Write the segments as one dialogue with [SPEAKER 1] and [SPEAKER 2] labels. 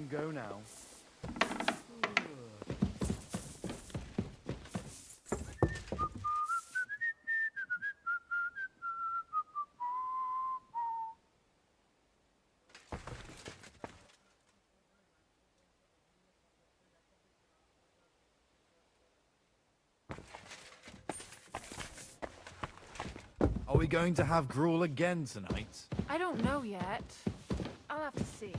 [SPEAKER 1] can go now. Are we going to have gruel again tonight?
[SPEAKER 2] I don't know yet. I'll have to see.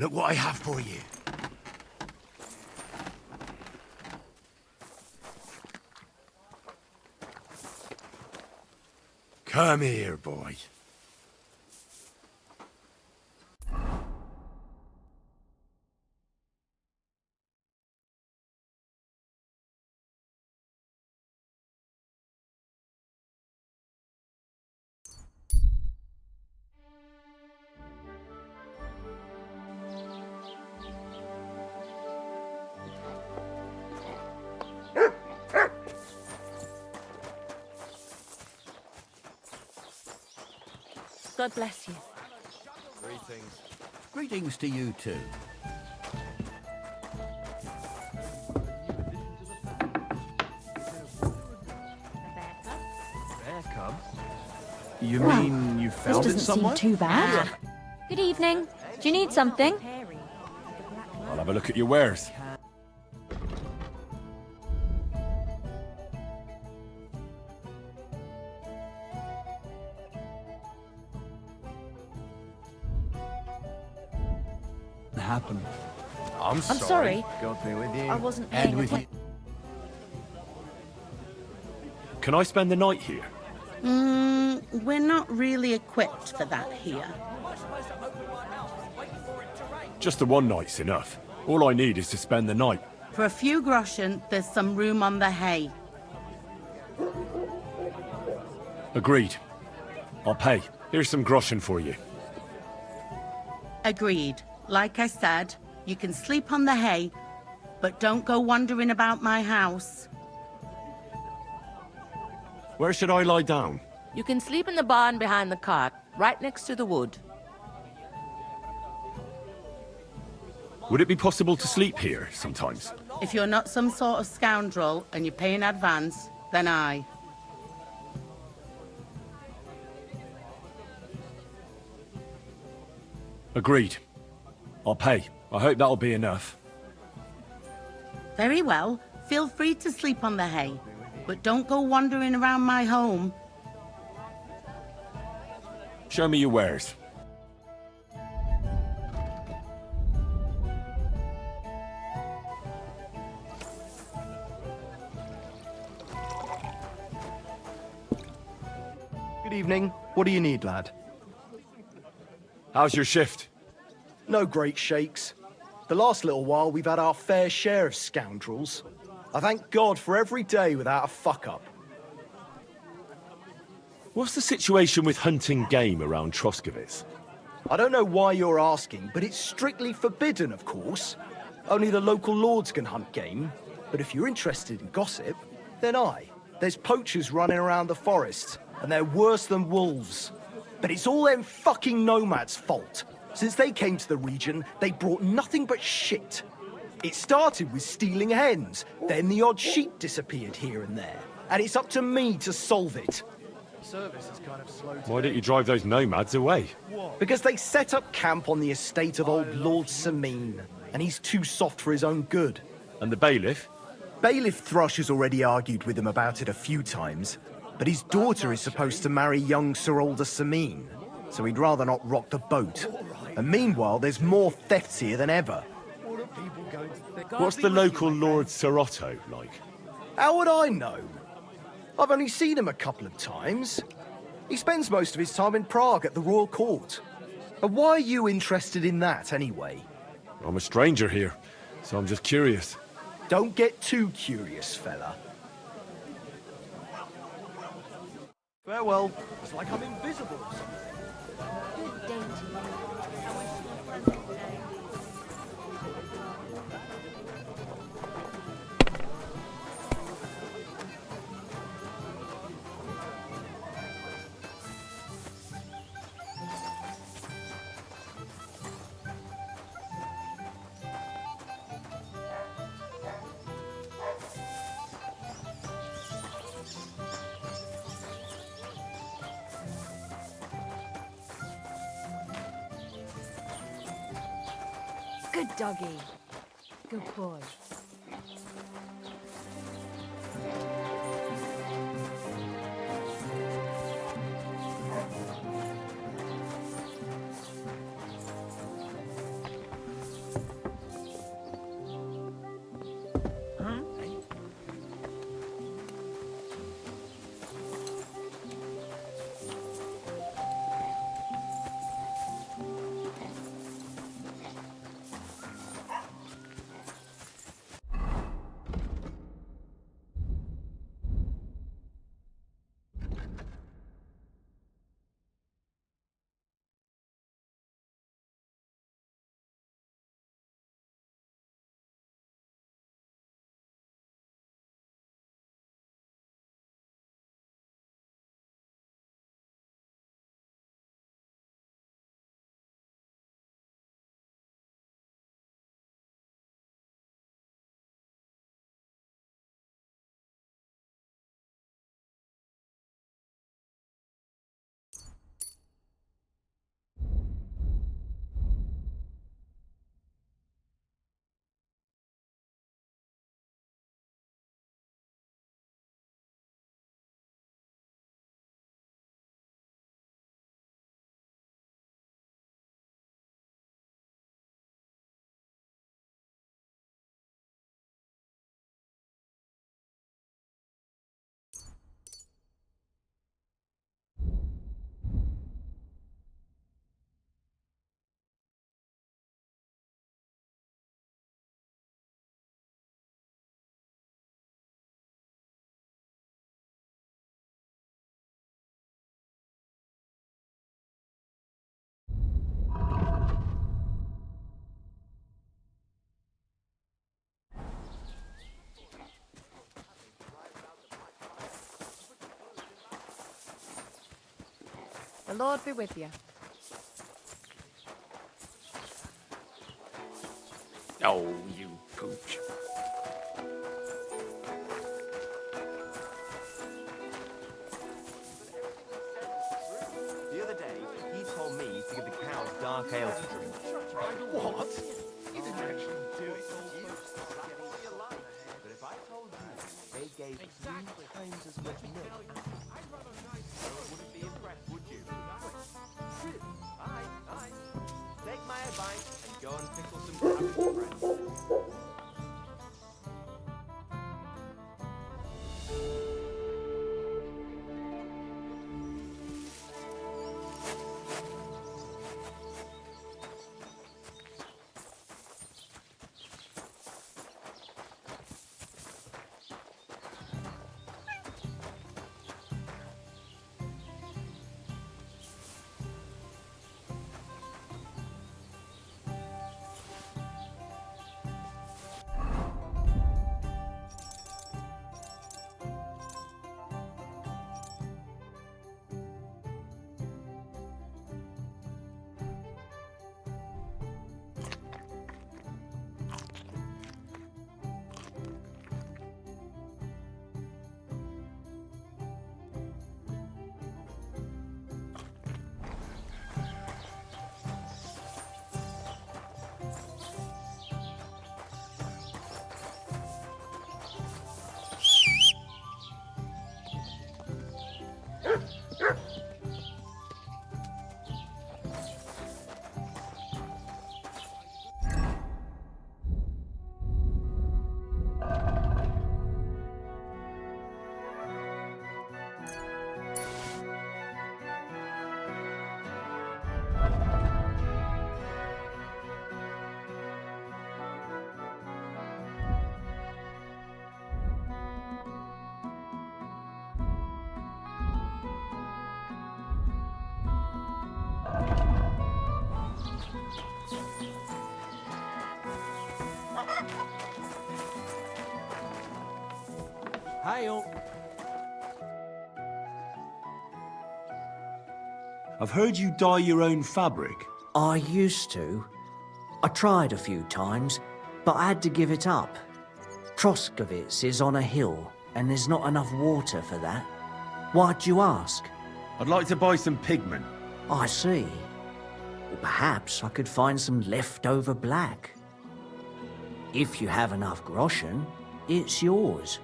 [SPEAKER 3] Look what I have for you. Come here, boy.
[SPEAKER 4] God bless you.
[SPEAKER 1] Greetings.
[SPEAKER 5] Greetings to you too.
[SPEAKER 1] Bear cub? You mean you
[SPEAKER 6] This
[SPEAKER 1] found it
[SPEAKER 6] doesn't
[SPEAKER 1] somewhere?
[SPEAKER 6] seem too bad. Good evening. Do you need something?
[SPEAKER 3] I'll have a look at your wares.
[SPEAKER 5] Happened.
[SPEAKER 3] I'm
[SPEAKER 6] I'm sorry.
[SPEAKER 1] God be with you.
[SPEAKER 6] I wasn't
[SPEAKER 5] And
[SPEAKER 6] paying
[SPEAKER 5] with you.
[SPEAKER 6] attention.
[SPEAKER 3] Can I spend the night here?
[SPEAKER 7] We're not really equipped for that here.
[SPEAKER 3] Just the one night's enough. All I need is to spend the night.
[SPEAKER 7] For a few groschen, there's some room on the hay.
[SPEAKER 3] Agreed. I'll pay. Here's some groschen for you.
[SPEAKER 7] Agreed. Like I said, you can sleep on the hay, but don't go wandering about my house.
[SPEAKER 3] Where should I lie down?
[SPEAKER 4] You can sleep in the barn behind the cart, right next to the wood.
[SPEAKER 3] Would it be possible to sleep here sometimes?
[SPEAKER 7] If you're not some sort of scoundrel and you pay in advance, then aye.
[SPEAKER 3] Agreed. I'll pay. I hope that'll be enough.
[SPEAKER 7] Very well. Feel free to sleep on the hay, but don't go wandering around my home.
[SPEAKER 3] Show me your wares.
[SPEAKER 8] Good evening. What do you need, lad?
[SPEAKER 3] How's your shift?
[SPEAKER 8] No great shakes. The last little while, we've had our fair share of scoundrels. I thank God for every day without a fuck-up.
[SPEAKER 3] What's the situation with hunting game around Troskovitz?
[SPEAKER 8] I don't know why you're asking, but it's strictly forbidden, of course. Only the local lords can hunt game. But if you're interested in gossip, then aye. There's poachers running around the forest, and they're worse than wolves. But it's all them fucking nomads' fault. Since they came to the region, they brought nothing but shit. It started with stealing hens, then the odd sheep disappeared here and there. And it's up to me to solve it.
[SPEAKER 1] Service is kind of slow
[SPEAKER 3] Why don't you drive those nomads away?
[SPEAKER 8] Because they set up camp on the estate of old Lord Samine, and he's too soft for his own good.
[SPEAKER 3] And the bailiff?
[SPEAKER 8] Bailiff Thrush has already argued with him about it a few times, but his daughter is supposed to marry young Sir Alder Samine, so he'd rather not rock the boat. And meanwhile, there's more thefts here than ever.
[SPEAKER 3] What's the local Lord Sir Otto like?
[SPEAKER 8] How would I know? I've only seen him a couple of times. He spends most of his time in Prague at the Royal Court. And why are you interested in that, anyway?
[SPEAKER 3] I'm a stranger here, so I'm just curious.
[SPEAKER 8] Don't get too curious, fella. Farewell. It's like I'm invisible or something.
[SPEAKER 2] Good day to you. I wish you a pleasant day. Good doggy. Good boy.
[SPEAKER 4] The Lord be with you.
[SPEAKER 3] Oh, you pooch.
[SPEAKER 9] The other day, he told me to give the cows dark ale to drink.
[SPEAKER 1] What? You didn't actually do it, did you?
[SPEAKER 9] But if I told you they gave 3 times as much milk, you wouldn't be impressed, would you? Aye. Take my advice and go and pickle some cabbage bread.
[SPEAKER 5] Hail.
[SPEAKER 10] I've heard you dye your own fabric.
[SPEAKER 11] I used to. I tried a few times, but I had to give it up. Troskovitz is on a hill, and there's not enough water for that. Why'd you ask?
[SPEAKER 10] I'd like to buy some pigment.
[SPEAKER 11] I see. Well, perhaps I could find some leftover black. If you have enough groschen, it's yours.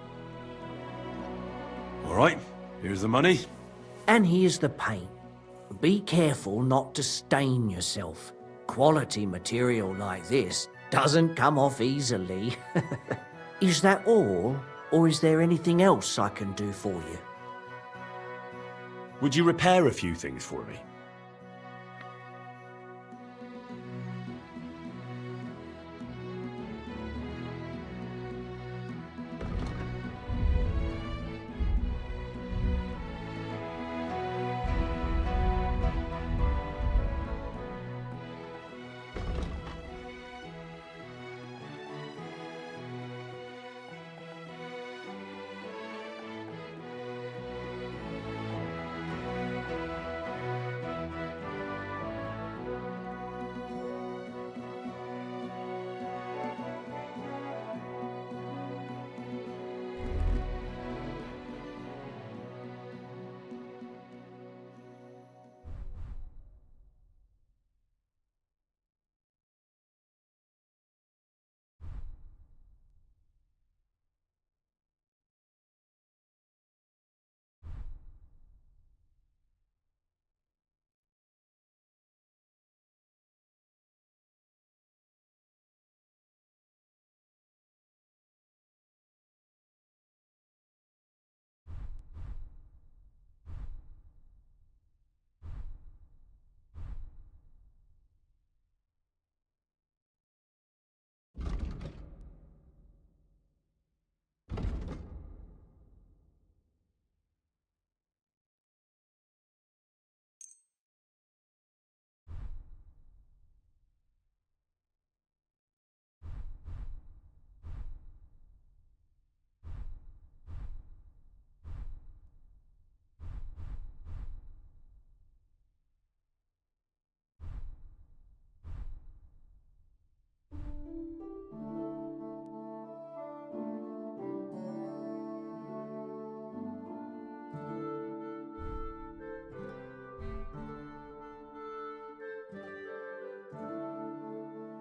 [SPEAKER 10] All right, here's the money.
[SPEAKER 11] And here's the paint. Be careful not to stain yourself. Quality material like this doesn't come off easily. Is that all, or is there anything else I can do for you?
[SPEAKER 3] Would you repair a few things for me?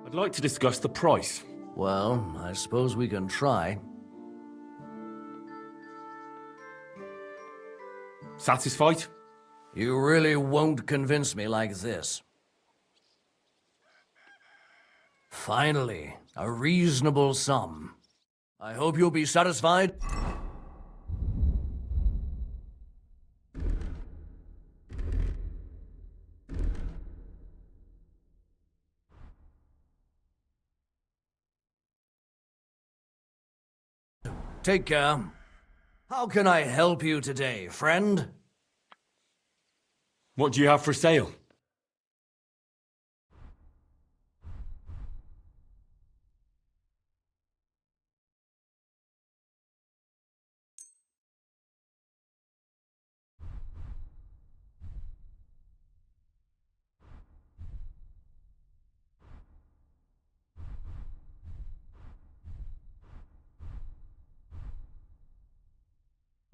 [SPEAKER 3] I'd like to discuss the price.
[SPEAKER 11] Well, I suppose we can try.
[SPEAKER 3] Satisfied?
[SPEAKER 11] You really won't convince me like this. Finally, a reasonable sum. I hope you'll be satisfied. Take care. How can I help you today, friend?
[SPEAKER 3] What do you have for sale?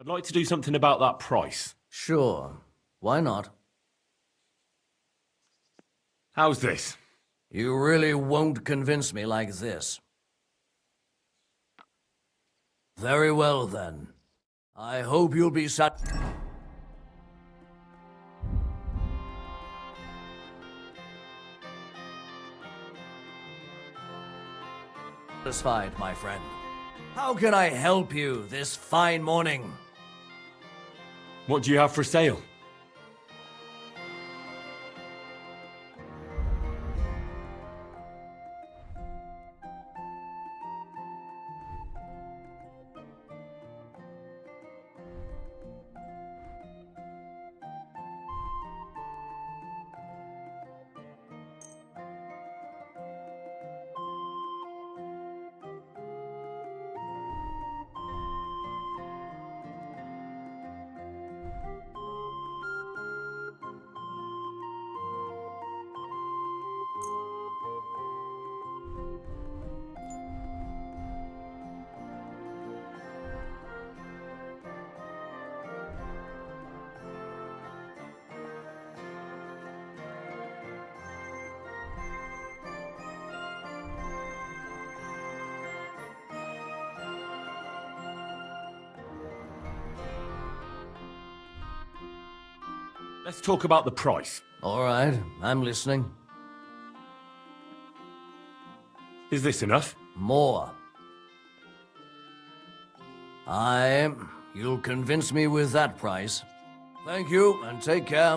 [SPEAKER 3] I'd like to do something about that price.
[SPEAKER 11] Sure. Why not?
[SPEAKER 3] How's this?
[SPEAKER 11] You really won't convince me like this. Very well, then. I hope you'll be satisfied, my friend. How can I help you this fine morning?
[SPEAKER 3] What do you have for sale? Let's talk about the price.
[SPEAKER 11] All right, I'm listening.
[SPEAKER 3] Is this enough?
[SPEAKER 11] More. You'll convince me with that price. Thank you, and take care.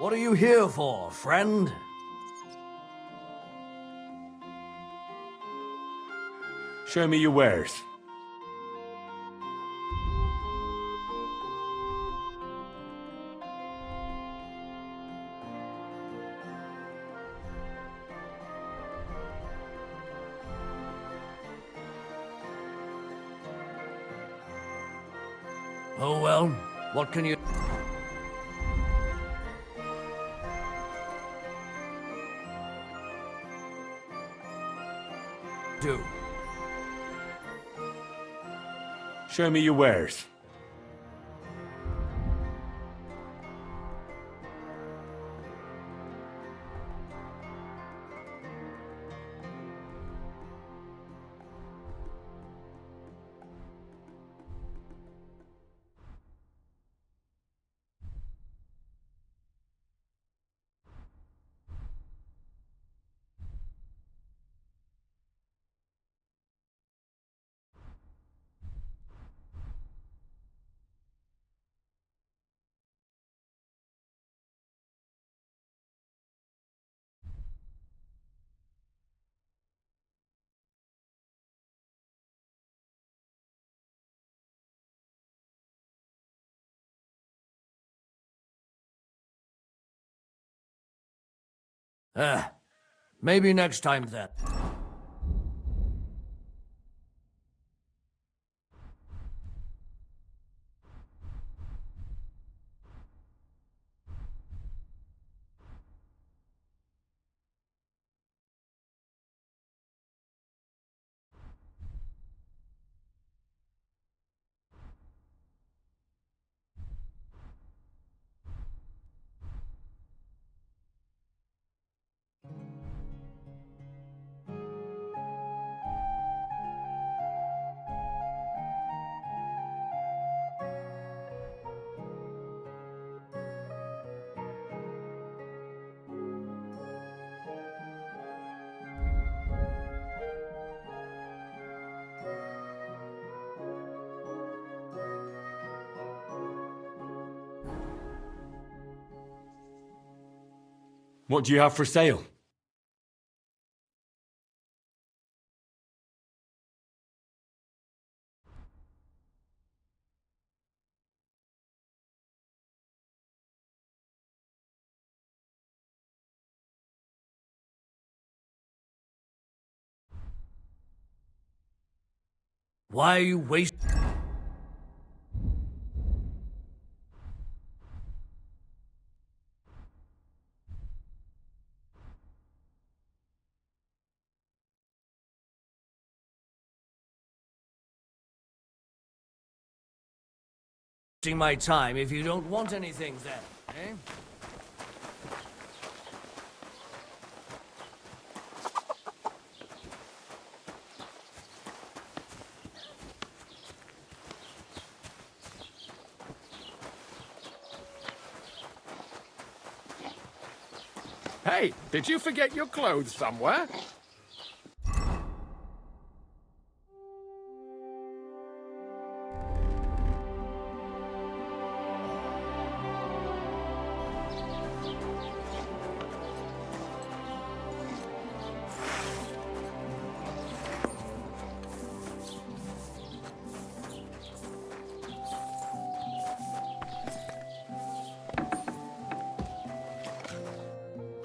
[SPEAKER 11] What are you here for, friend?
[SPEAKER 3] Show me your wares.
[SPEAKER 11] Oh well, what can you do?
[SPEAKER 3] Show me your wares.
[SPEAKER 11] Maybe next time then.
[SPEAKER 3] What do you have for sale?
[SPEAKER 11] Why are you wasting... my time if you don't want anything then, eh?
[SPEAKER 3] Hey, did you forget your clothes somewhere?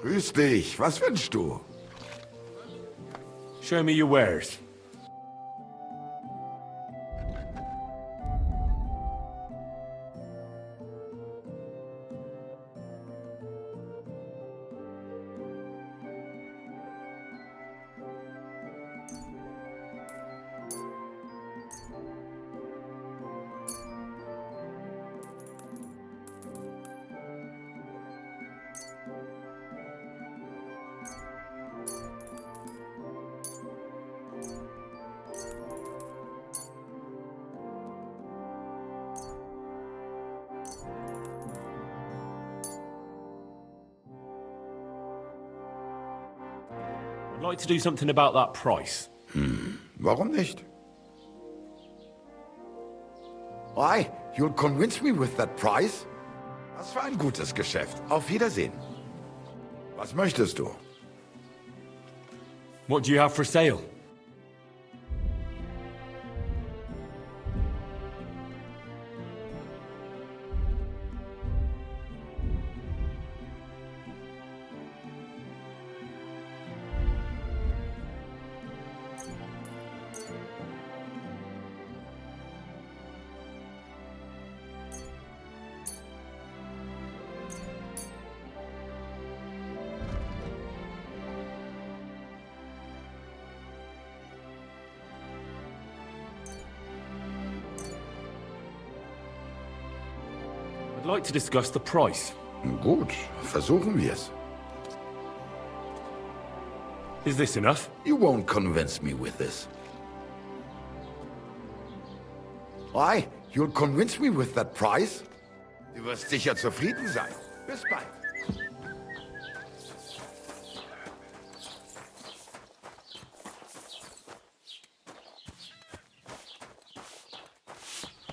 [SPEAKER 12] Grüß dich, was wünschst du?
[SPEAKER 3] Show me your wares. I'd like to do something about that price.
[SPEAKER 12] Warum nicht? Why? You'll convince me with that price? Das war ein gutes Geschäft. Auf Wiedersehen. Was möchtest du?
[SPEAKER 3] What do you have for sale? I'd like to discuss the price.
[SPEAKER 12] Gut, versuchen wir's.
[SPEAKER 3] Is this enough?
[SPEAKER 12] You won't convince me with this. Why? You'll convince me with that price? Du wirst sicher zufrieden sein. Bis bald.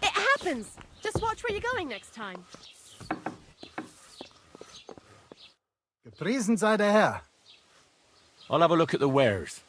[SPEAKER 2] It happens! Just watch where you're going next time.
[SPEAKER 1] Gepriesen sei der Herr.
[SPEAKER 3] I'll have a look at the wares.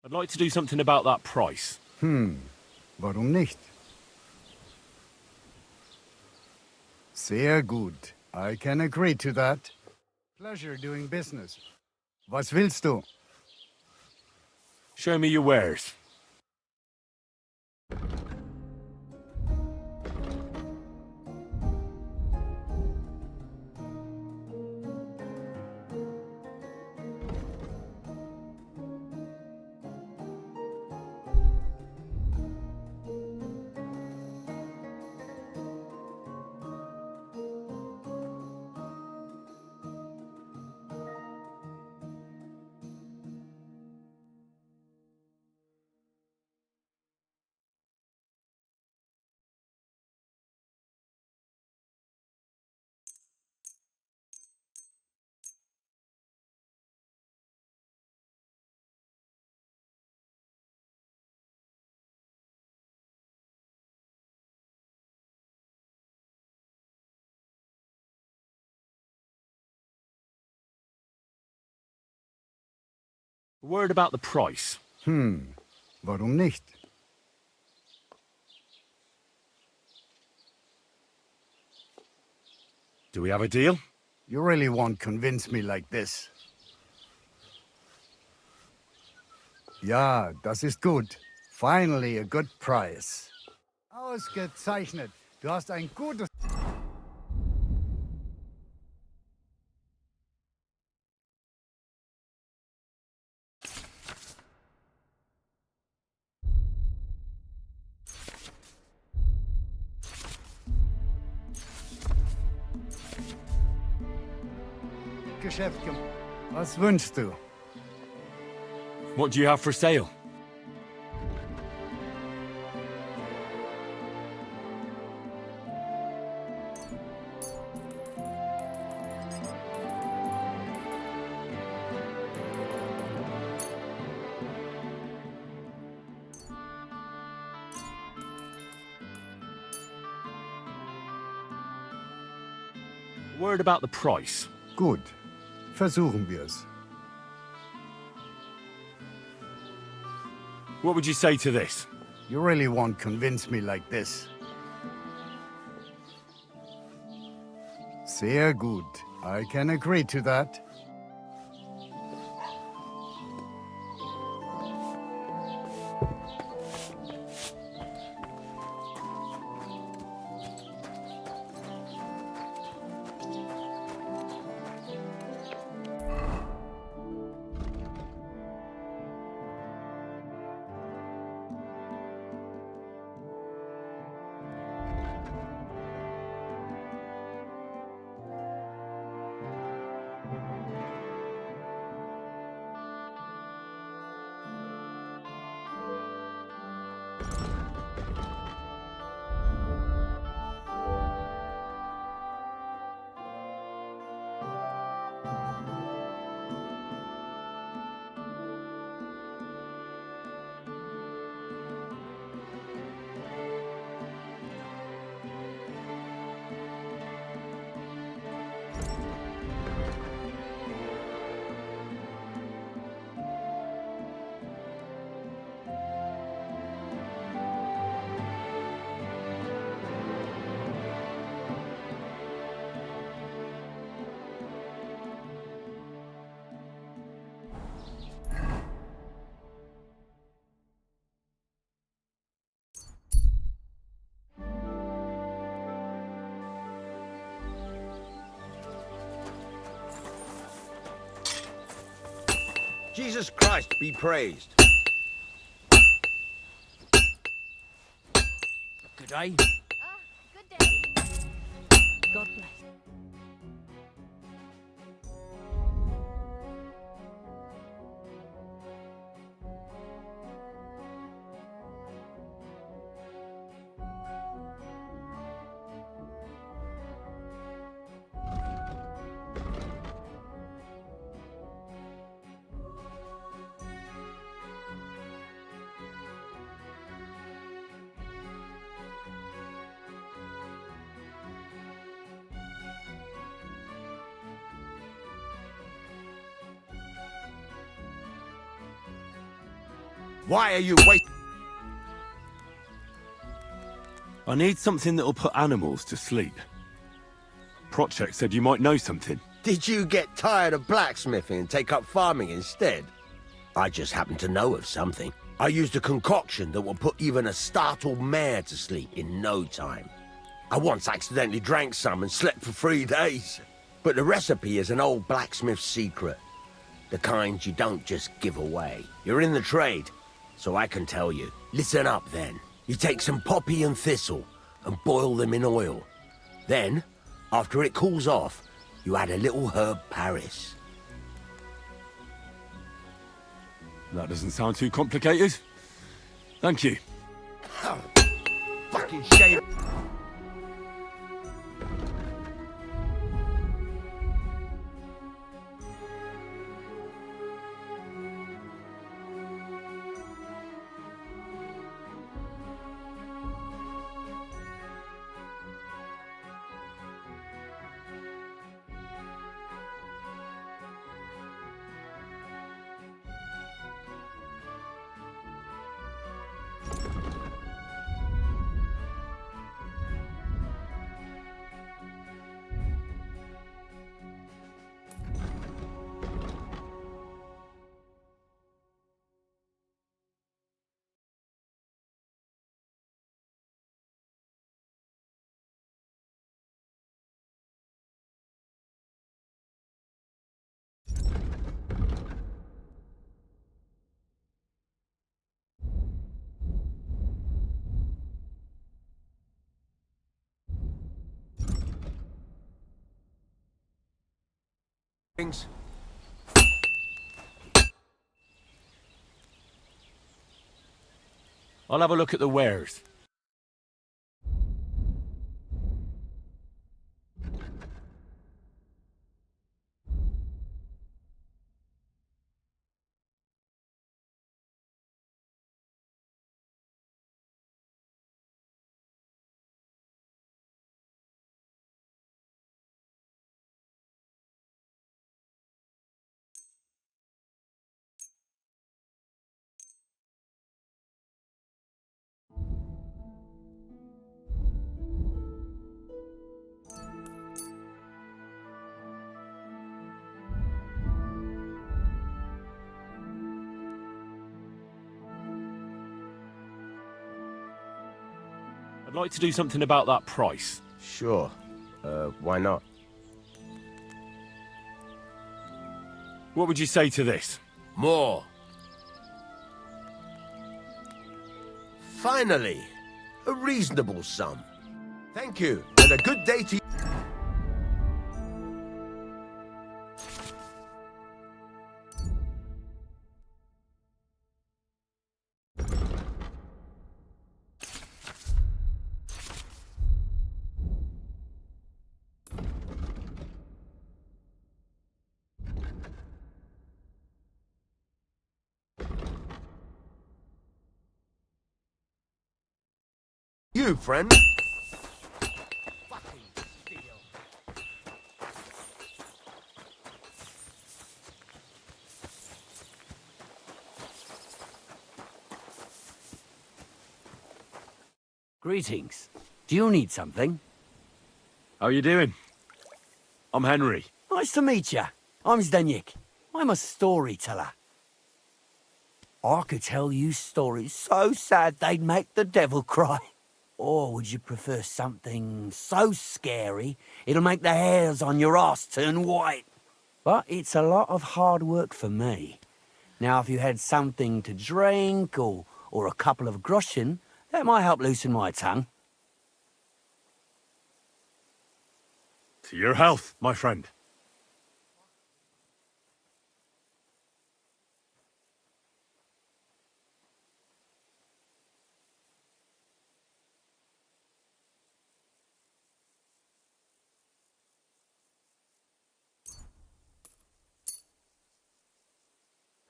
[SPEAKER 3] I'd like to do something about that price.
[SPEAKER 1] Warum nicht? Sehr gut. I can agree to that. Pleasure doing business. Was willst du?
[SPEAKER 3] Show me your wares. A word about the price.
[SPEAKER 1] Warum nicht?
[SPEAKER 3] Do we have a deal?
[SPEAKER 1] You really won't convince me like this. Ja, das ist gut. Finally a good price. Ausgezeichnet. Du hast ein gutes... Geschäft gemacht. Was wünschst du?
[SPEAKER 3] What do you have for sale? A word about the price.
[SPEAKER 1] Gut. Versuchen wir's.
[SPEAKER 3] What would you say to this?
[SPEAKER 1] You really won't convince me like this. Sehr gut. I can agree to that.
[SPEAKER 9] Jesus Christ be praised.
[SPEAKER 11] Good day.
[SPEAKER 6] Good day. God bless.
[SPEAKER 9] Why are you waiting?
[SPEAKER 10] I need something that'll put animals to sleep. Project said you might know something.
[SPEAKER 9] Did you get tired of blacksmithing and take up farming instead? I just happen to know of something. I used a concoction that will put even a startled mare to sleep in no time. I once accidentally drank some and slept for 3 days. But the recipe is an old blacksmith's secret. The kind you don't just give away. You're in the trade, so I can tell you. Listen up then. You take some poppy and thistle and boil them in oil. Then, after it cools off, you add a little herb Paris.
[SPEAKER 10] That doesn't sound too complicated. Thank you.
[SPEAKER 9] Oh, fucking shame. Things.
[SPEAKER 3] I'll have a look at the wares. I'd like to do something about that price.
[SPEAKER 9] Sure. Why not?
[SPEAKER 3] What would you say to this?
[SPEAKER 9] More. Finally, a reasonable sum. Thank you, and a good day to you. You, friend.
[SPEAKER 13] Greetings. Do you need something?
[SPEAKER 3] How are you doing? I'm Henry.
[SPEAKER 13] Nice to meet you. I'm Zdeněk. I'm a storyteller. I could tell you stories so sad they'd make the devil cry. Or would you prefer something so scary it'll make the hairs on your ass turn white? But it's a lot of hard work for me. Now, if you had something to drink or a couple of groschen, that might help loosen my tongue.
[SPEAKER 3] To your health, my friend.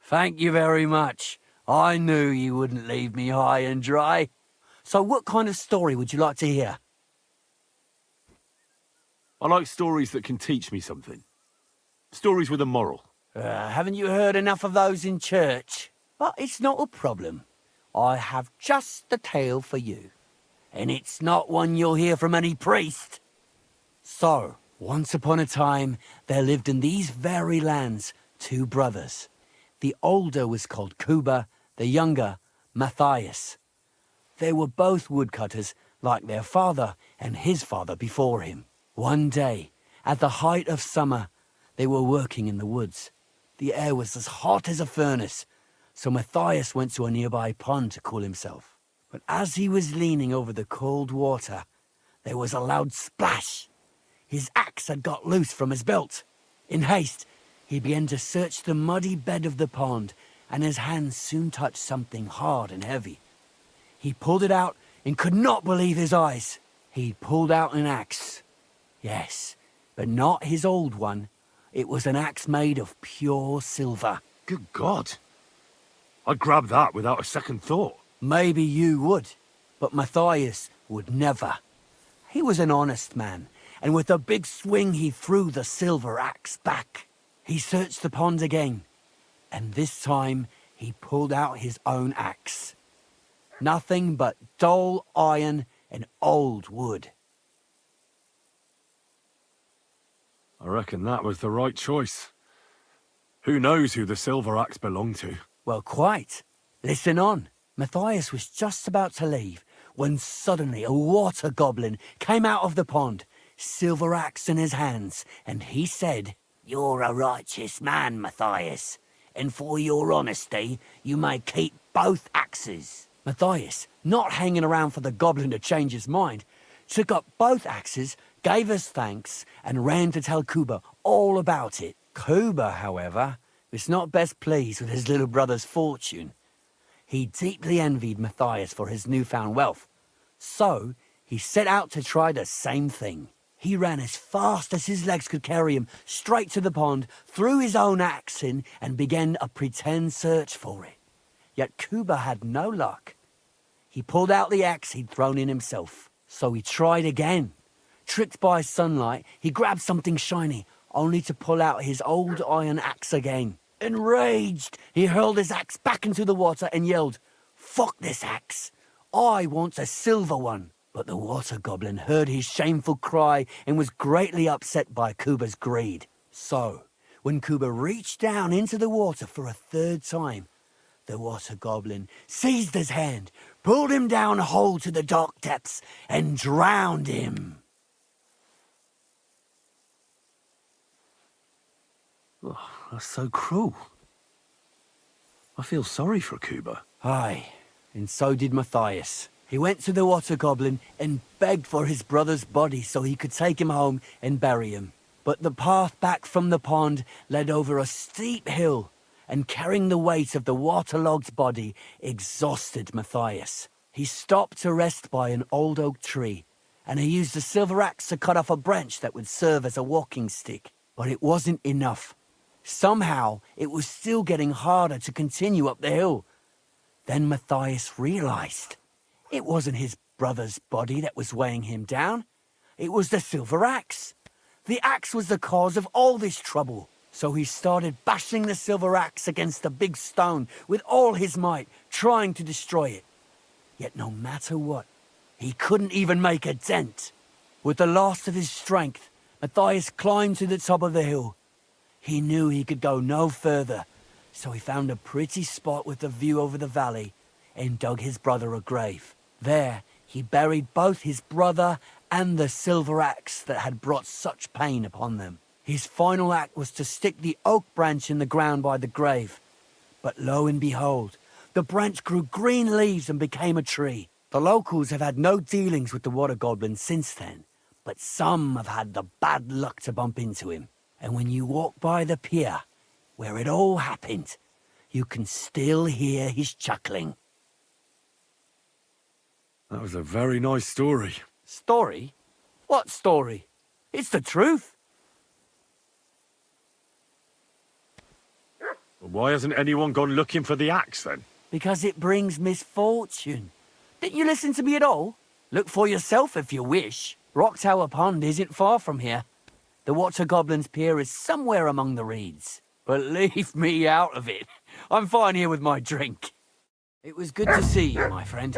[SPEAKER 13] Thank you very much. I knew you wouldn't leave me high and dry. So what kind of story would you like to hear?
[SPEAKER 3] I like stories that can teach me something. Stories with a moral.
[SPEAKER 13] Haven't you heard enough of those in church? But it's not a problem. I have just the tale for you. And it's not one you'll hear from any priest. So, once upon a time, there lived in these very lands 2 brothers. The older was called Kuba, the younger, Matthias. They were both woodcutters, like their father and his father before him. One day, at the height of summer, they were working in the woods. The air was as hot as a furnace, so Matthias went to a nearby pond to cool himself. But as he was leaning over the cold water, there was a loud splash. His axe had got loose from his belt. In haste, he began to search the muddy bed of the pond, and his hands soon touched something hard and heavy. He pulled it out and could not believe his eyes. He pulled out an axe. Yes, but not his old one. It was an axe made of pure silver.
[SPEAKER 3] Good God. I'd grab that without a second thought.
[SPEAKER 13] Maybe you would, but Matthias would never. He was an honest man, and with a big swing he threw the silver axe back. He searched the pond again, and this time he pulled out his own axe. Nothing but dull iron and old wood.
[SPEAKER 3] I reckon that was the right choice. Who knows who the silver axe belonged to?
[SPEAKER 13] Well, quite. Listen on. Matthias was just about to leave when suddenly a water goblin came out of the pond, silver axe in his hands, and he said, "You're a righteous man, Matthias, and for your honesty, you may keep both axes." Matthias, not hanging around for the goblin to change his mind, took up both axes, gave us thanks, and ran to tell Kuba all about it. Kuba, however, was not best pleased with his little brother's fortune. He deeply envied Matthias for his newfound wealth, so he set out to try the same thing. He ran as fast as his legs could carry him straight to the pond, threw his own axe in, and began a pretend search for it. Yet Kuba had no luck. He pulled out the axe he'd thrown in himself, so he tried again. Tricked by sunlight, he grabbed something shiny, only to pull out his old iron axe again. Enraged, he hurled his axe back into the water and yelled, "Fuck this axe! I want a silver one!" But the water goblin heard his shameful cry and was greatly upset by Kuba's greed. So, when Kuba reached down into the water for a third time, the water goblin seized his hand, pulled him down whole to the dark depths, and drowned him.
[SPEAKER 3] Oh, that's so cruel. I feel sorry for Kuba.
[SPEAKER 13] Aye, and so did Matthias. He went to the water goblin and begged for his brother's body so he could take him home and bury him. But the path back from the pond led over a steep hill, and carrying the weight of the waterlogged body exhausted Matthias. He stopped to rest by an old oak tree, and he used a silver axe to cut off a branch that would serve as a walking stick. But it wasn't enough. Somehow, it was still getting harder to continue up the hill. Then Matthias realized it wasn't his brother's body that was weighing him down. It was the silver axe. The axe was the cause of all this trouble. So he started bashing the silver axe against the big stone with all his might, trying to destroy it. Yet no matter what, he couldn't even make a dent. With the last of his strength, Matthias climbed to the top of the hill. He knew he could go no further, so he found a pretty spot with a view over the valley and dug his brother a grave. There, he buried both his brother and the silver axe that had brought such pain upon them. His final act was to stick the oak branch in the ground by the grave. But lo and behold, the branch grew green leaves and became a tree. The locals have had no dealings with the water goblin since then, but some have had the bad luck to bump into him. And when you walk by the pier, where it all happened, you can still hear his chuckling.
[SPEAKER 3] That was a very nice story.
[SPEAKER 13] Story? What story? It's the truth.
[SPEAKER 3] Well, why hasn't anyone gone looking for the axe then?
[SPEAKER 13] Because it brings misfortune. Didn't you listen to me at all? Look for yourself if you wish. Rock Tower Pond isn't far from here. The Water Goblin's Pier is somewhere among the reeds. But leave me out of it. I'm fine here with my drink. It was good to see you, my friend.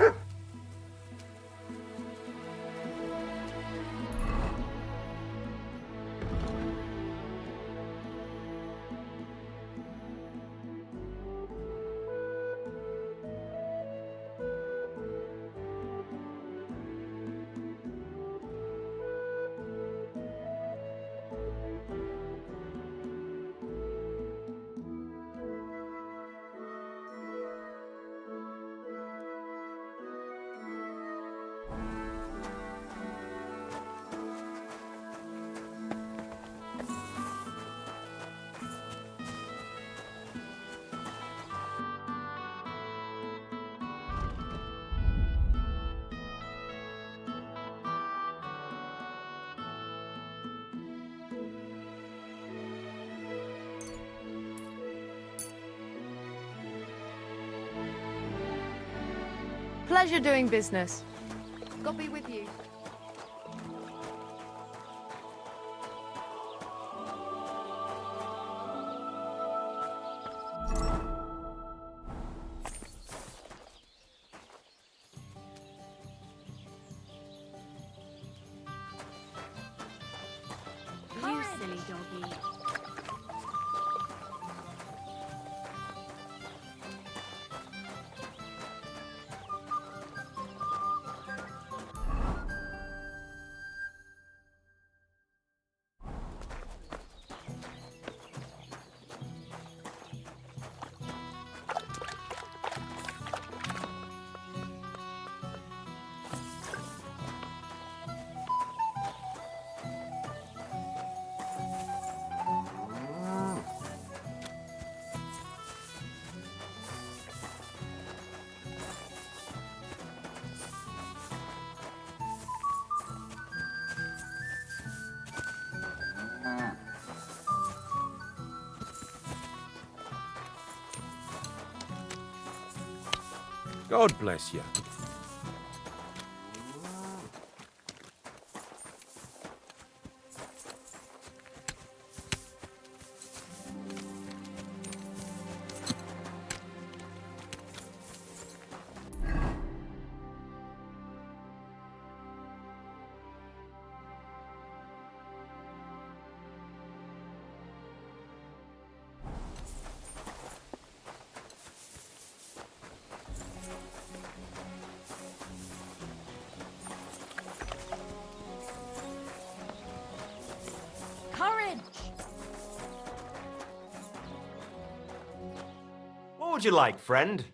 [SPEAKER 2] Pleasure doing business. God be with you.
[SPEAKER 6] You silly doggy.
[SPEAKER 14] God bless you.
[SPEAKER 4] Courage!
[SPEAKER 15] What would you like, friend?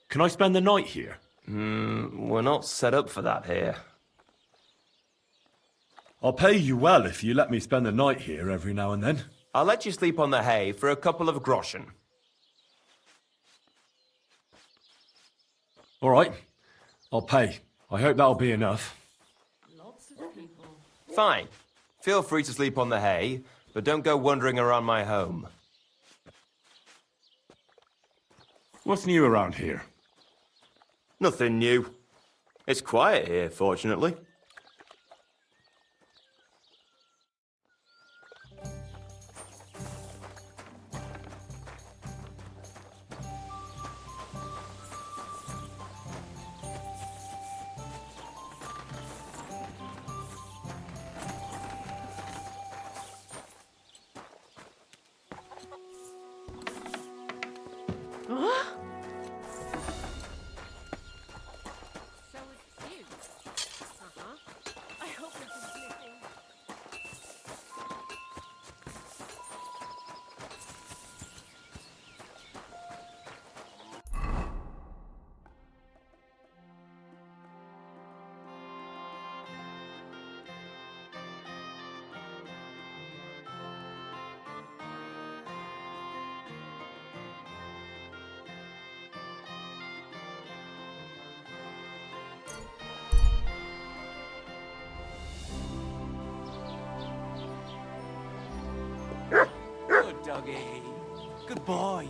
[SPEAKER 10] Can I spend the night here?
[SPEAKER 15] We're not set up for that here.
[SPEAKER 10] I'll pay you well if you let me spend the night here every now and then.
[SPEAKER 15] I'll let you sleep on the hay for a couple of groschen.
[SPEAKER 3] All right. I'll pay. I hope that'll be enough.
[SPEAKER 15] Fine. Feel free to sleep on the hay, but don't go wandering around my home.
[SPEAKER 3] What's new around here?
[SPEAKER 15] Nothing new. It's quiet here, fortunately.
[SPEAKER 6] So it's you. I hope it's missing.
[SPEAKER 13] Good doggy. Good boy.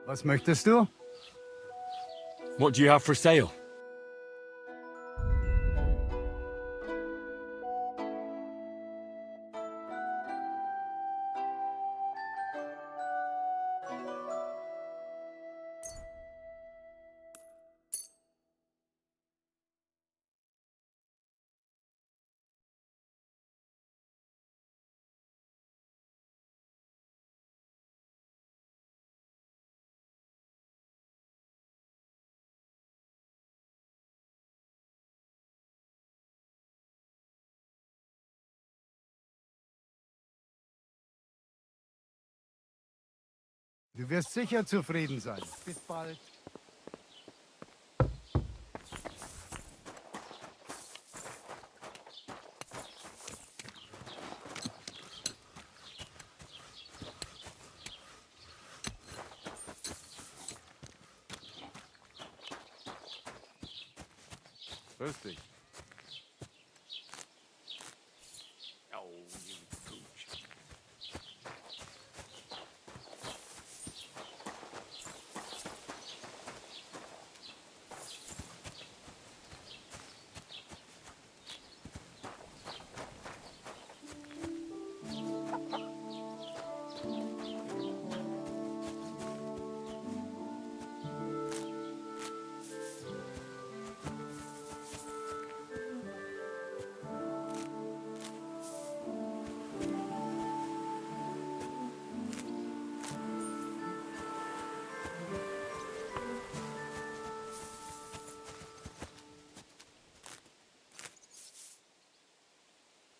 [SPEAKER 1] Was möchtest du?
[SPEAKER 3] What do you have for sale?
[SPEAKER 1] Du wirst sicher zufrieden sein. Bis bald.
[SPEAKER 3] Grüß dich.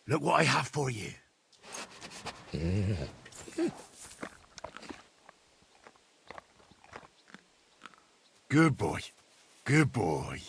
[SPEAKER 9] Look what I have for you. Good boy. Good boy.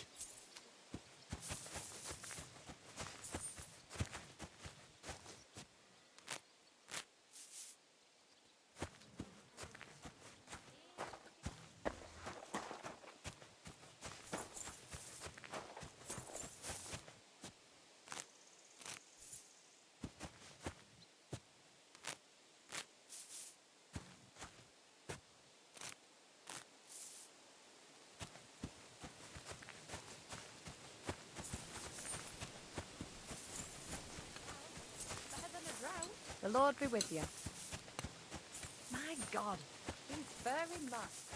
[SPEAKER 2] The Lord be with you. My God, these furry must.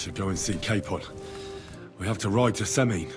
[SPEAKER 3] should go and see Capon. We have to ride to Semine.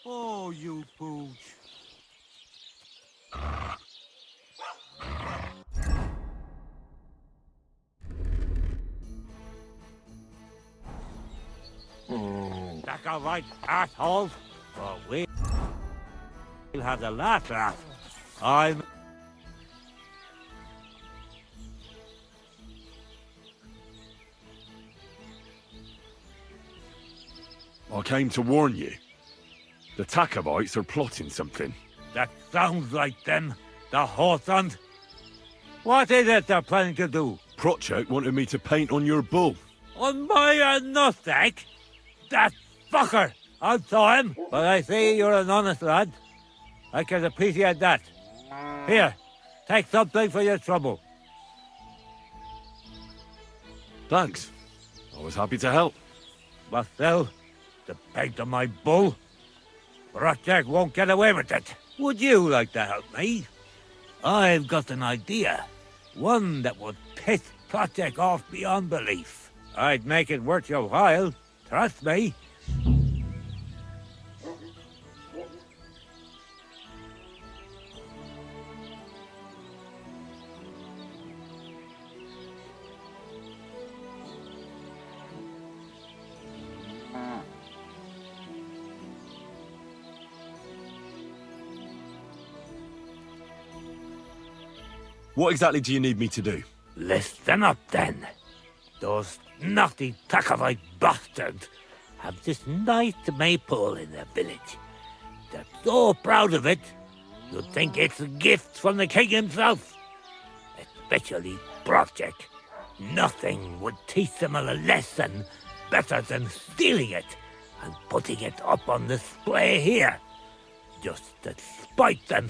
[SPEAKER 13] Oh, you pooch.
[SPEAKER 14] That's all right, assholes. But we'll have the last laugh. I'm...
[SPEAKER 3] I came to warn you. The Tacobites are plotting something.
[SPEAKER 14] That sounds like them. The Hawthorns. What is it they're planning to do?
[SPEAKER 3] Prochek wanted me to paint on your bull.
[SPEAKER 14] On my nutsack? That fucker! I saw him, but I see you're an honest lad. I can appreciate that. Here, take something for your trouble.
[SPEAKER 3] Thanks. I was happy to help.
[SPEAKER 14] But still, to paint on my bull, Prochek won't get away with it. Would you like to help me? I've got an idea. One that would piss Prochek off beyond belief. I'd make it worth your while. Trust me.
[SPEAKER 3] What exactly do you need me to do?
[SPEAKER 14] Listen up, then. Those naughty Takavite bastards have this nice maypole in their village. They're so proud of it, you'd think it's a gift from the king himself. Especially Prochek. Nothing would teach them a lesson better than stealing it and putting it up on display here. Just to spite them.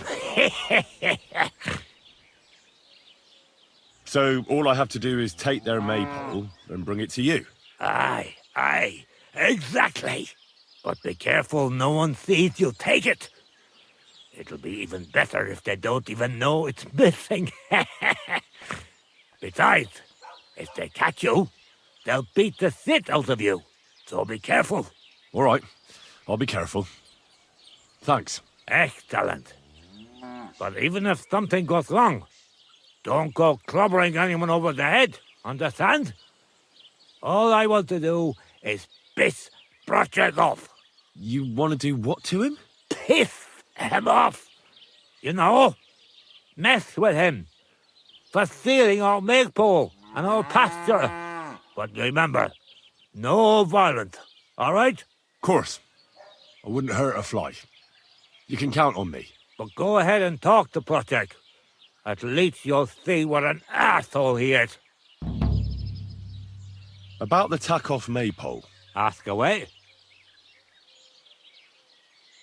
[SPEAKER 3] So all I have to do is take their maypole and bring it to you?
[SPEAKER 14] Aye, exactly. But be careful no one sees you take it. It'll be even better if they don't even know it's missing. Besides, if they catch you, they'll beat the shit out of you. So be careful.
[SPEAKER 3] All right, I'll be careful. Thanks.
[SPEAKER 14] Excellent. But even if something goes wrong, don't go clobbering anyone over the head, understand? All I want to do is piss Prochek off.
[SPEAKER 3] You want to do what to him?
[SPEAKER 14] Piss him off! You know? Mess with him. For stealing our maypole and our pasture. But remember, no violence, all right?
[SPEAKER 3] Of course. I wouldn't hurt a fly. You can count on me.
[SPEAKER 14] But go ahead and talk to Prochek. At least you'll see what an asshole he is.
[SPEAKER 10] About the Takeoff maypole.
[SPEAKER 14] Ask away.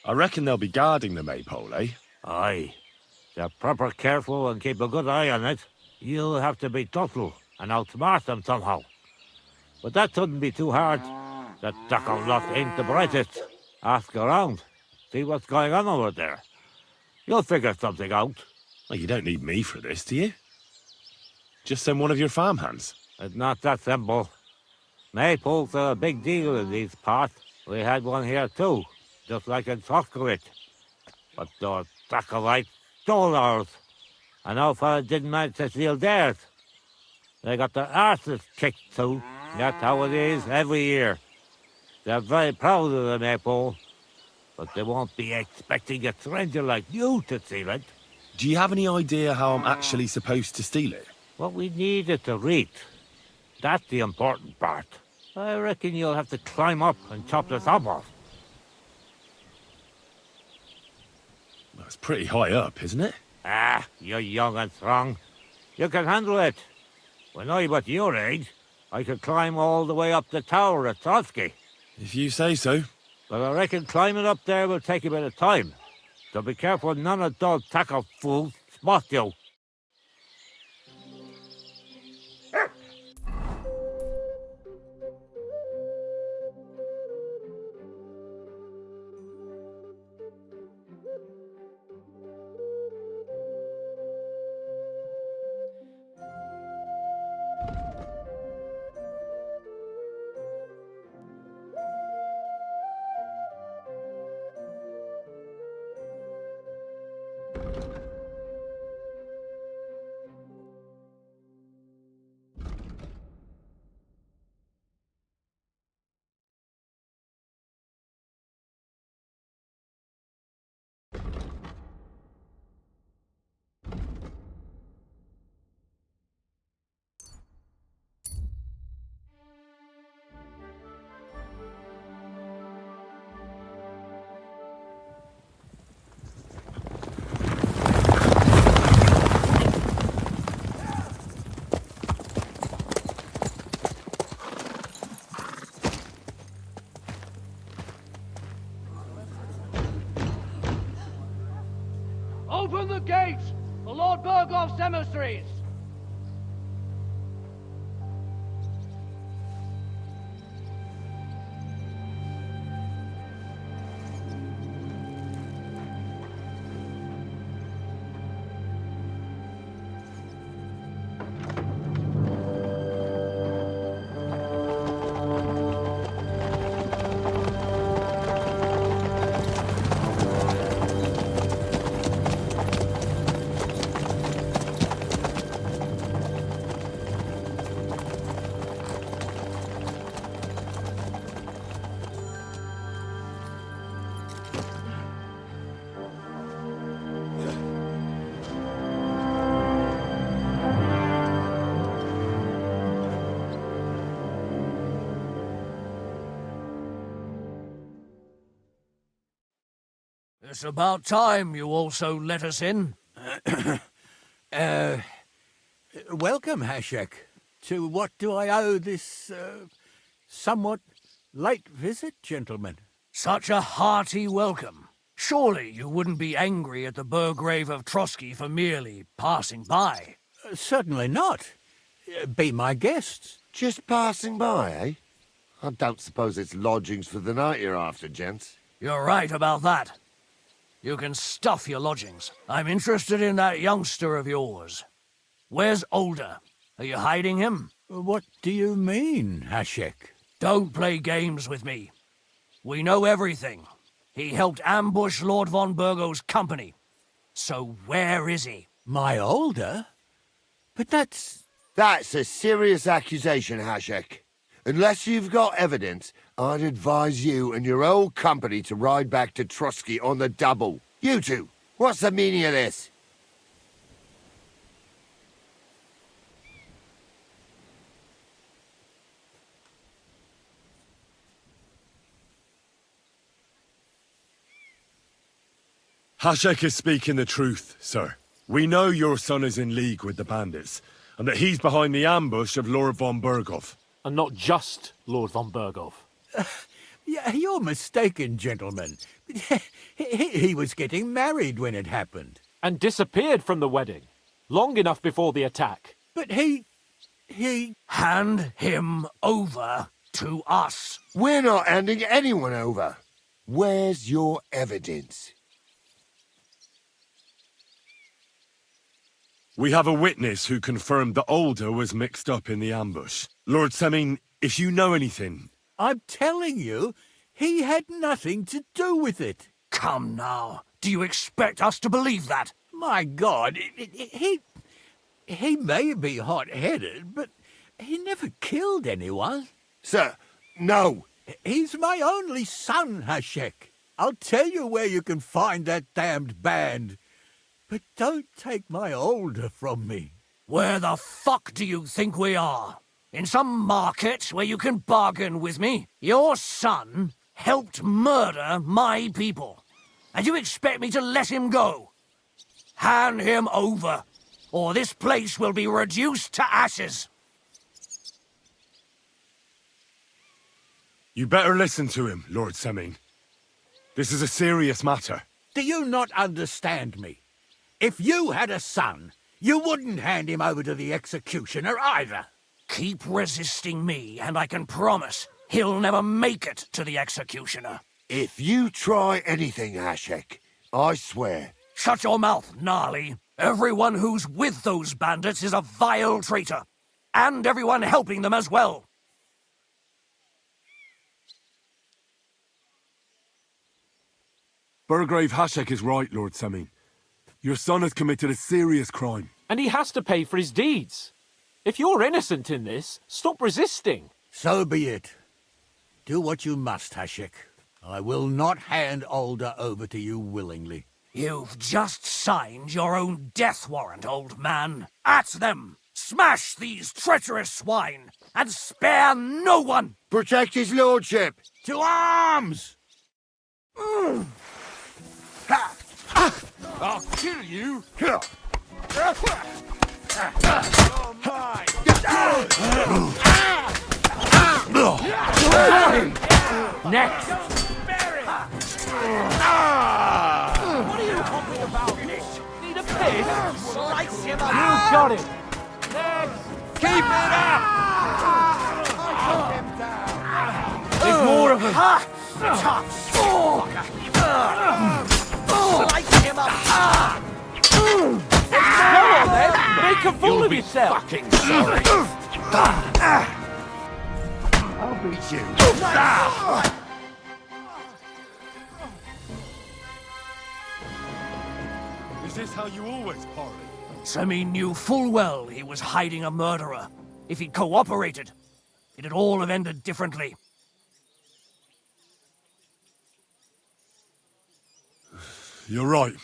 [SPEAKER 10] I reckon they'll be guarding the maypole, eh?
[SPEAKER 14] Aye. They're proper careful and keep a good eye on it. You'll have to be subtle and outsmart them somehow. But that shouldn't be too hard. That Takeoff lot ain't the brightest. Ask around. See what's going on over there. You'll figure something out.
[SPEAKER 10] Well, you don't need me for this, do you? Just send one of your farmhands.
[SPEAKER 14] It's not that simple. Maypoles are a big deal in these parts. We had one here too, just like in Toscovich. But those Takeovites stole ours. And our fellow didn't manage to steal theirs. They got their arses kicked too. That's how it is every year. They're very proud of the maypole, but they won't be expecting a stranger like you to steal it.
[SPEAKER 10] Do you have any idea how I'm actually supposed to steal it?
[SPEAKER 14] What we need is a reach. That's the important part. I reckon you'll have to climb up and chop the top off.
[SPEAKER 10] That's pretty high up, isn't it?
[SPEAKER 14] Ah, you're young and strong. You can handle it. When I was your age, I could climb all the way up the tower at Trotsky.
[SPEAKER 10] If you say so.
[SPEAKER 14] But I reckon climbing up there will take a bit of time. So be careful none of those Takeoff fools spot you.
[SPEAKER 16] Open the gates for Lord Burgoff's emissaries!
[SPEAKER 17] It's about time you also let us in.
[SPEAKER 5] Welcome, Hashek. To what do I owe this, somewhat late visit, gentlemen?
[SPEAKER 17] Such a hearty welcome. Surely you wouldn't be angry at the Burgrave of Trotsky for merely passing by?
[SPEAKER 5] Certainly not. Be my guests.
[SPEAKER 9] Just passing by, eh? I don't suppose it's lodgings for the night you're after, gents.
[SPEAKER 17] You're right about that. You can stuff your lodgings. I'm interested in that youngster of yours. Where's Older? Are you hiding him?
[SPEAKER 5] What do you mean, Hashek?
[SPEAKER 17] Don't play games with me. We know everything. He helped ambush Lord von Burgo's company. So where is he?
[SPEAKER 5] My Older? But that's
[SPEAKER 9] a serious accusation, Hashek. Unless you've got evidence, I'd advise you and your old company to ride back to Trotsky on the double. You two, what's the meaning of this?
[SPEAKER 3] Hashek is speaking the truth, sir. We know your son is in league with the bandits, and that he's behind the ambush of Lord von Burgov. and not just Lord von Berghoff.
[SPEAKER 5] Yeah, you're mistaken, gentlemen. He was getting married when it happened.
[SPEAKER 3] And disappeared from the wedding, long enough before the attack.
[SPEAKER 5] But he...
[SPEAKER 17] Hand him over to us.
[SPEAKER 9] We're not handing anyone over. Where's your evidence?
[SPEAKER 3] We have a witness who confirmed that Older was mixed up in the ambush. Lord Semine, if you know anything...
[SPEAKER 5] I'm telling you, he had nothing to do with it.
[SPEAKER 17] Come now. Do you expect us to believe that?
[SPEAKER 5] My God, he may be hot-headed, but he never killed anyone.
[SPEAKER 9] Sir, no.
[SPEAKER 5] He's my only son, Hashek. I'll tell you where you can find that damned band. But don't take my Older from me.
[SPEAKER 17] Where the fuck do you think we are? In some market where you can bargain with me? Your son helped murder my people. And you expect me to let him go? Hand him over, or this place will be reduced to ashes.
[SPEAKER 3] You better listen to him, Lord Semine. This is a serious matter.
[SPEAKER 5] Do you not understand me? If you had a son, you wouldn't hand him over to the executioner either.
[SPEAKER 17] Keep resisting me, and I can promise he'll never make it to the executioner.
[SPEAKER 9] If you try anything, Hashek, I swear.
[SPEAKER 17] Shut your mouth, Gnarly. Everyone who's with those bandits is a vile traitor. And everyone helping them as well.
[SPEAKER 3] Burgrave Hashek is right, Lord Semine. Your son has committed a serious crime. And he has to pay for his deeds. If you're innocent in this, stop resisting.
[SPEAKER 5] So be it. Do what you must, Hashek. I will not hand Older over to you willingly.
[SPEAKER 17] You've just signed your own death warrant, old man. At them! Smash these treacherous swine, and spare no one!
[SPEAKER 9] Protect his lordship!
[SPEAKER 5] To arms!
[SPEAKER 10] I'll kill you!
[SPEAKER 17] Next!
[SPEAKER 16] What are you talking about? Need a piss? Slice him up!
[SPEAKER 3] You got it!
[SPEAKER 16] Next!
[SPEAKER 10] Keep it up!
[SPEAKER 3] There's more of them!
[SPEAKER 16] Slice him up!
[SPEAKER 3] Go on then! Make a fool of yourself!
[SPEAKER 10] Fucking sorry!
[SPEAKER 9] I'll beat you.
[SPEAKER 3] Is this how you always parley?
[SPEAKER 17] Semine knew full well he was hiding a murderer. If he'd cooperated, it'd all have ended differently.
[SPEAKER 3] You're right.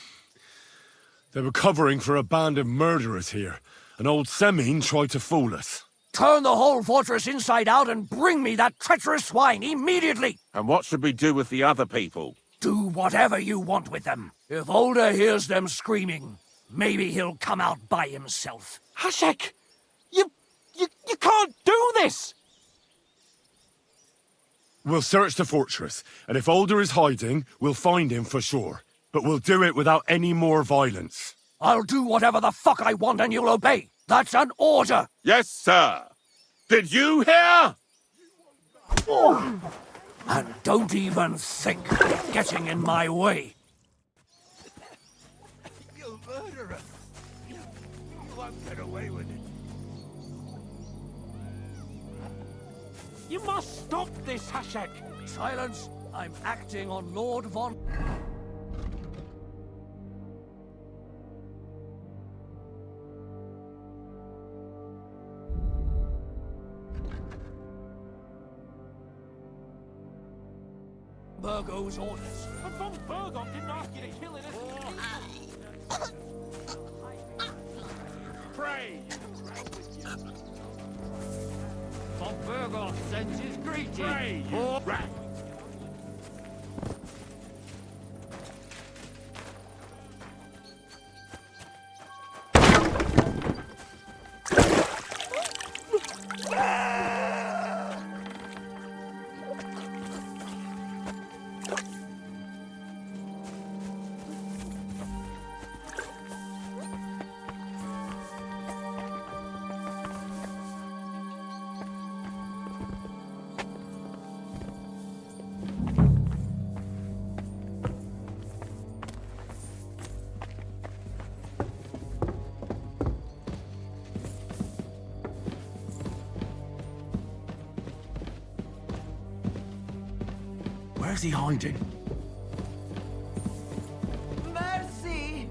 [SPEAKER 3] They were covering for a band of murderers here, and old Semine tried to fool us.
[SPEAKER 17] Turn the whole fortress inside out and bring me that treacherous swine immediately!
[SPEAKER 10] And what should we do with the other people?
[SPEAKER 17] Do whatever you want with them. If Older hears them screaming, maybe he'll come out by himself.
[SPEAKER 3] Hashek! You can't do this! We'll search the fortress, and if Older is hiding, we'll find him for sure. But we'll do it without any more violence.
[SPEAKER 17] I'll do whatever the fuck I want and you'll obey. That's an order!
[SPEAKER 10] Yes, sir! Did you hear?
[SPEAKER 17] And don't even think of getting in my way.
[SPEAKER 5] You murderer! You won't get away with it.
[SPEAKER 3] You must stop this, Hashek!
[SPEAKER 17] Silence! I'm acting on Lord von... Burgo's orders.
[SPEAKER 3] But von Berghoff didn't ask you to kill anything.
[SPEAKER 10] Pray!
[SPEAKER 16] Von Berghoff sends his greetings.
[SPEAKER 10] Pray! Right. Where's he hiding?
[SPEAKER 8] Mercy!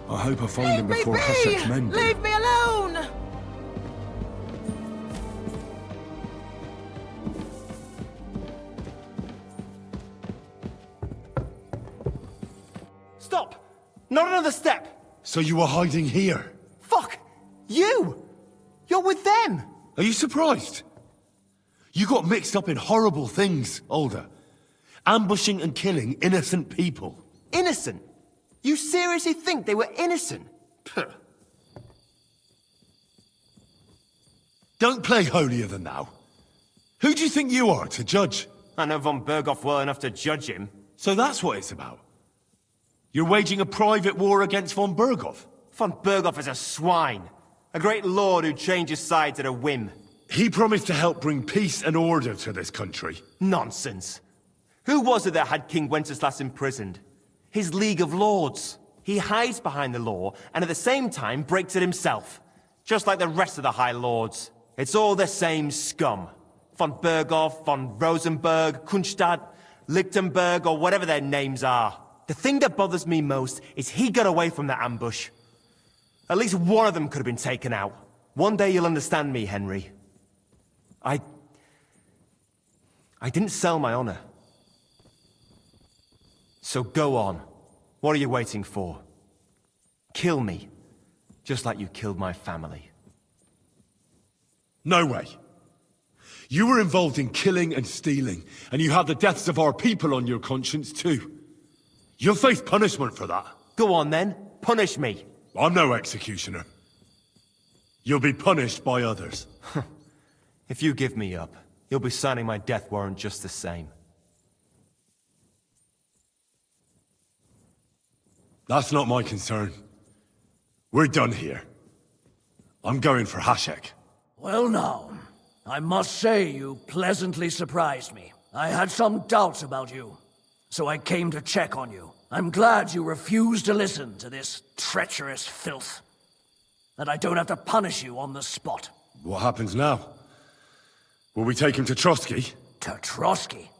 [SPEAKER 10] I hope I find him before Hashek's men do.
[SPEAKER 7] Leave me alone!
[SPEAKER 8] Stop! Not another step!
[SPEAKER 10] So you were hiding here?
[SPEAKER 8] Fuck! You! You're with them!
[SPEAKER 10] Are you surprised? You got mixed up in horrible things, Alder. Ambushing and killing innocent people.
[SPEAKER 8] Innocent? You seriously think they were innocent? Puh.
[SPEAKER 10] Don't play holier than thou. Who do you think you are to judge?
[SPEAKER 15] I know von Berghoff well enough to judge him.
[SPEAKER 10] So that's what it's about. You're waging a private war against von Berghoff?
[SPEAKER 15] Von Berghoff is a swine. A great lord who changes sides at a whim.
[SPEAKER 10] He promised to help bring peace and order to this country.
[SPEAKER 15] Nonsense. Who was it that had King Wenceslas imprisoned? His League of Lords. He hides behind the law, and at the same time breaks it himself. Just like the rest of the High Lords. It's all the same scum. Von Berghoff, von Rosenberg, Kunstadt, Lichtenberg, or whatever their names are. The thing that bothers me most is he got away from the ambush. At least one of them could have been taken out. One day you'll understand me, Henry. I didn't sell my honor. So go on. What are you waiting for? Kill me. Just like you killed my family.
[SPEAKER 10] No way. You were involved in killing and stealing, and you had the deaths of our people on your conscience too. You'll face punishment for that.
[SPEAKER 15] Go on then. Punish me.
[SPEAKER 10] I'm no executioner. You'll be punished by others.
[SPEAKER 15] If you give me up, you'll be signing my death warrant just the same.
[SPEAKER 10] That's not my concern. We're done here. I'm going for Hashek.
[SPEAKER 17] Well now, I must say you pleasantly surprised me. I had some doubts about you, so I came to check on you. I'm glad you refused to listen to this treacherous filth. That I don't have to punish you on the spot.
[SPEAKER 10] What happens now? Will we take him to Trotsky?
[SPEAKER 17] To Trotsky?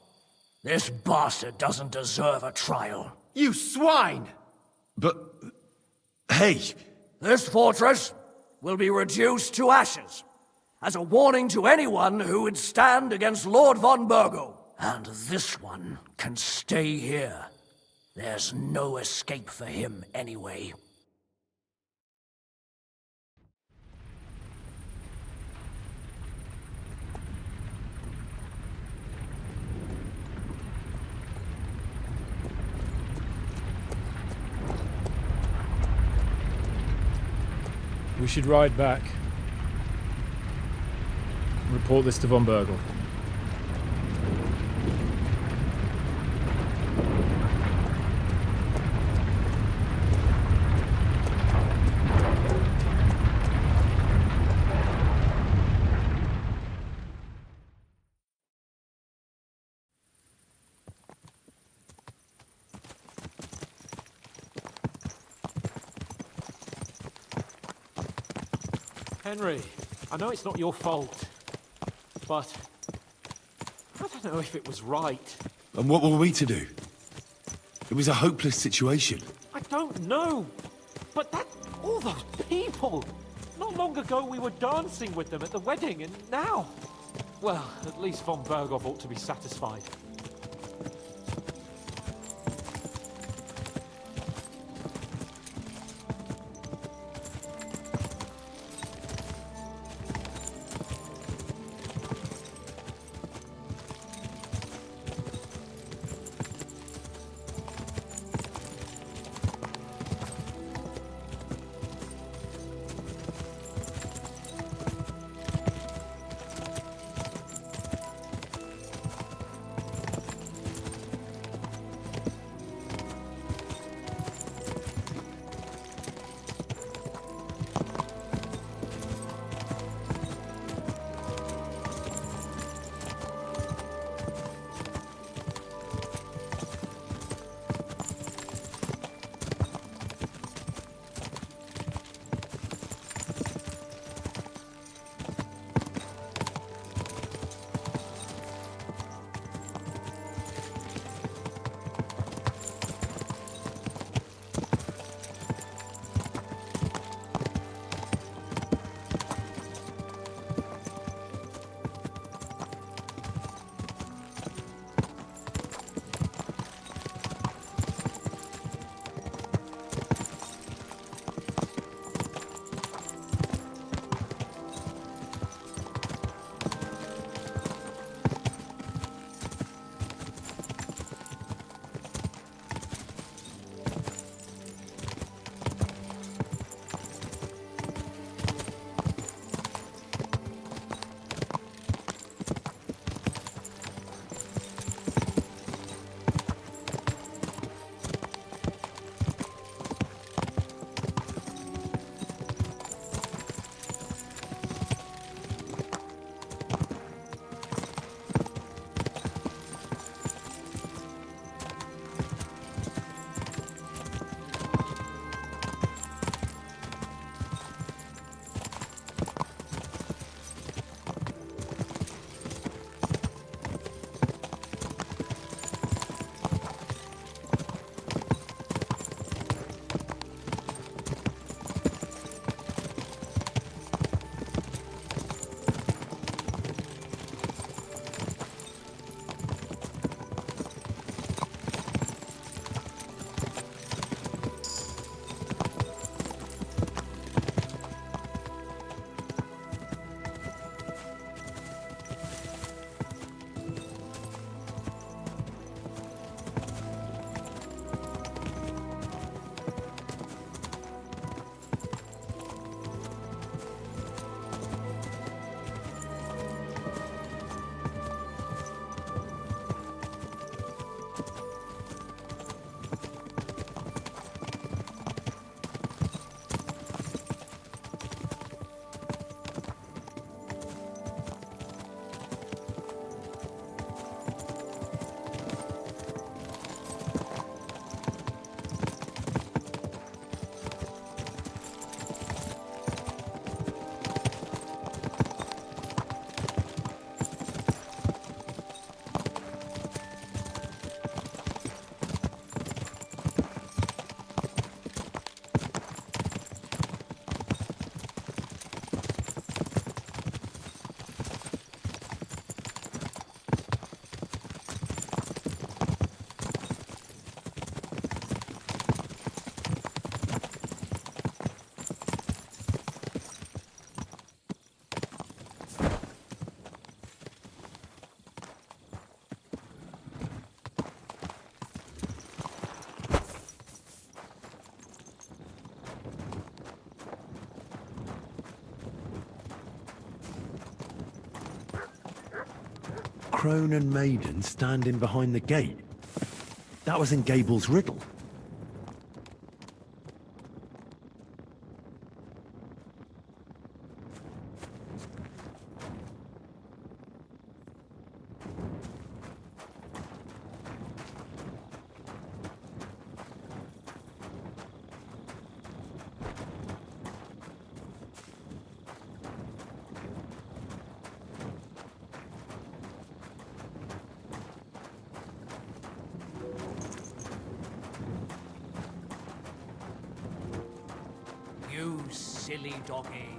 [SPEAKER 17] This bastard doesn't deserve a trial.
[SPEAKER 15] You swine!
[SPEAKER 10] But... hey!
[SPEAKER 17] This fortress will be reduced to ashes, as a warning to anyone who would stand against Lord von Bergo. And this one can stay here. There's no escape for him anyway.
[SPEAKER 18] We should ride back. Report this to von Bergel.
[SPEAKER 3] Henry, I know it's not your fault, but I don't know if it was right.
[SPEAKER 10] And what were we to do? It was a hopeless situation.
[SPEAKER 3] I don't know, but all those people! Not long ago we were dancing with them at the wedding, and now... Well, at least von Berghoff ought to be satisfied.
[SPEAKER 19] crone and maiden standing behind the gate. That was in Gable's riddle.
[SPEAKER 17] You silly doggy.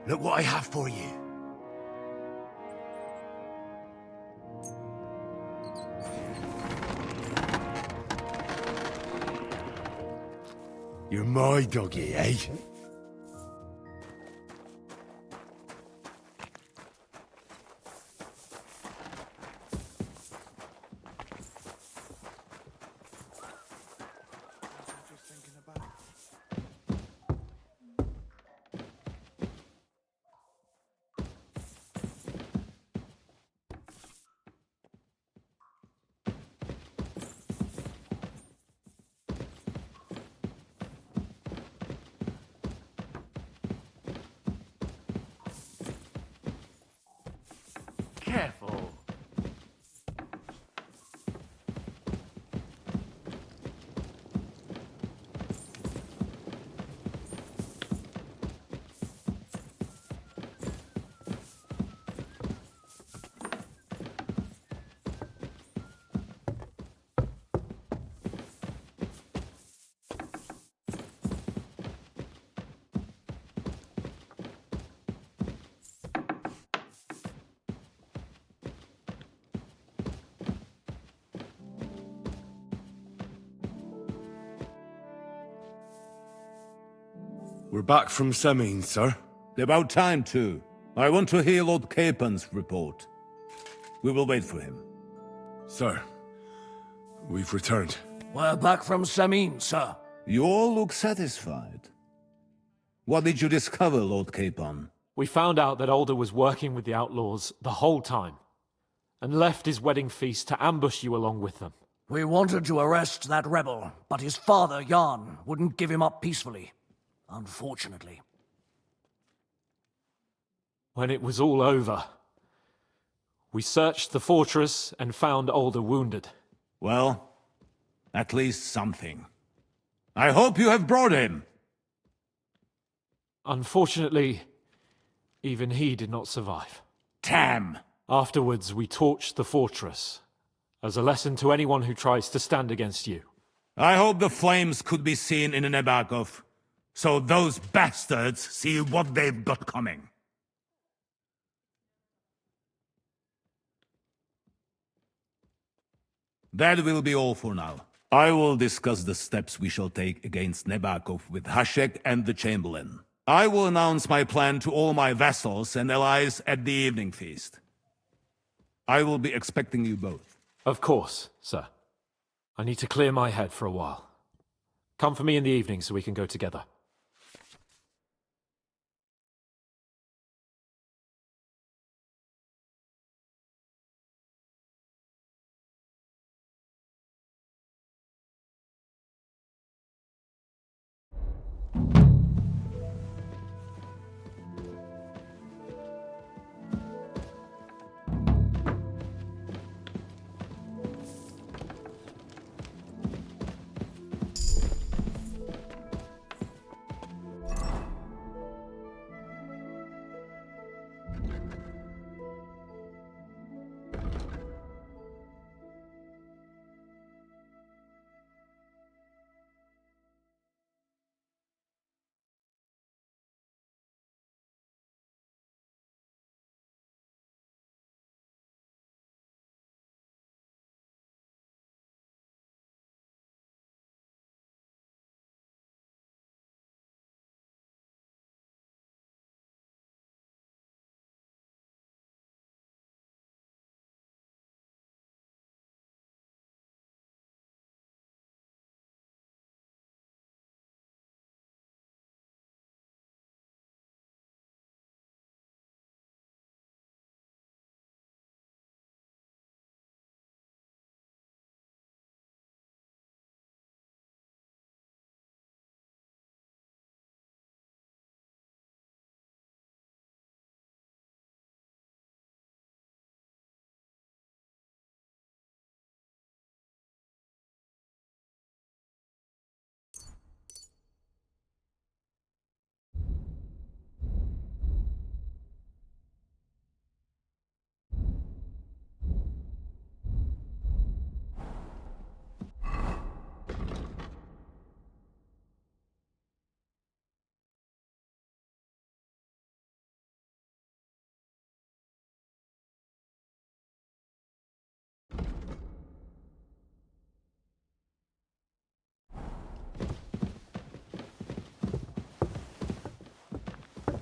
[SPEAKER 9] Look what I have for you. You're my doggy, eh?
[SPEAKER 3] Careful.
[SPEAKER 10] We're back from Semine, sir.
[SPEAKER 14] About time, too. I want to hear Lord Capon's report. We will wait for him.
[SPEAKER 10] Sir, we've returned.
[SPEAKER 17] We're back from Semine, sir.
[SPEAKER 14] You all look satisfied. What did you discover, Lord Capon?
[SPEAKER 3] We found out that Alder was working with the outlaws the whole time, and left his wedding feast to ambush you along with them.
[SPEAKER 17] We wanted to arrest that rebel, but his father, Jan, wouldn't give him up peacefully. Unfortunately.
[SPEAKER 3] When it was all over, we searched the fortress and found Alder wounded.
[SPEAKER 14] Well, at least something. I hope you have brought him.
[SPEAKER 3] Unfortunately, even he did not survive.
[SPEAKER 14] Damn!
[SPEAKER 3] Afterwards, we torched the fortress, as a lesson to anyone who tries to stand against you.
[SPEAKER 14] I hope the flames could be seen in Nebakov, so those bastards see what they've got coming. That will be all for now. I will discuss the steps we shall take against Nebakov with Hashek and the Chamberlain. I will announce my plan to all my vassals and allies at the evening feast. I will be expecting you both.
[SPEAKER 3] Of course, sir. I need to clear my head for a while. Come for me in the evening so we can go together.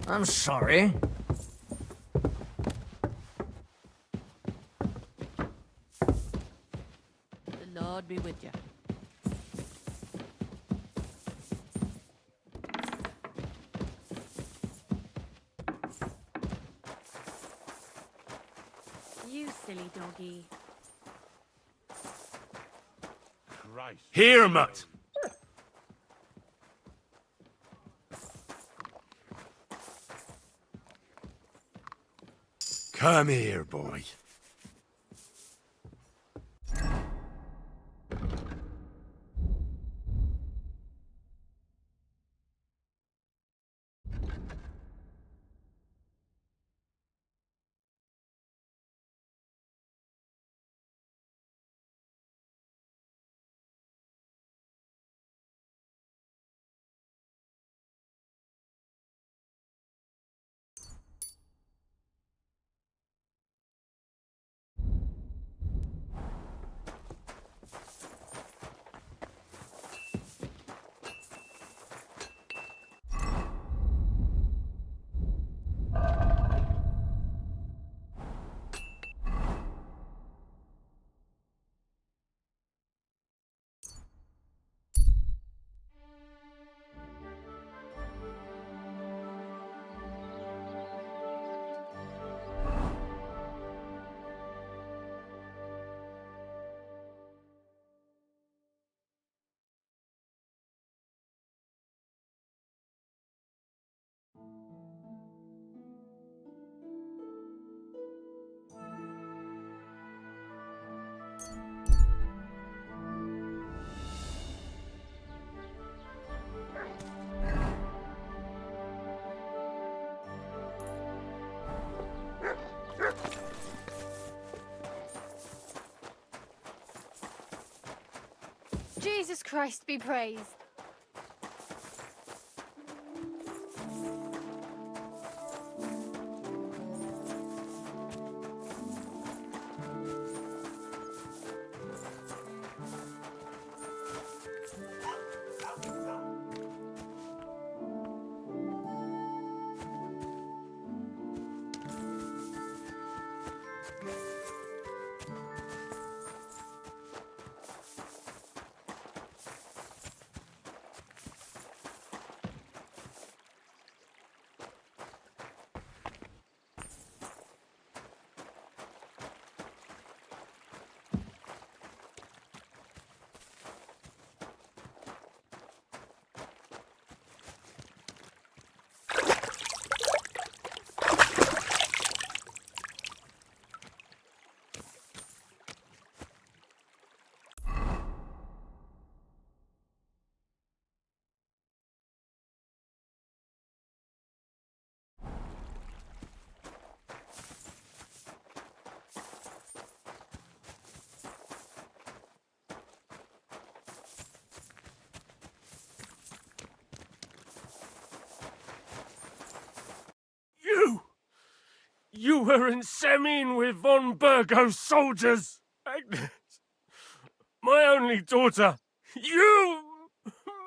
[SPEAKER 17] I'm sorry.
[SPEAKER 4] The Lord be with you.
[SPEAKER 6] You silly doggy.
[SPEAKER 10] Here, mutt! Come here, boy.
[SPEAKER 6] Jesus Christ be praised.
[SPEAKER 3] You were in Semine with von Burgo's soldiers! Agnes, my only daughter! You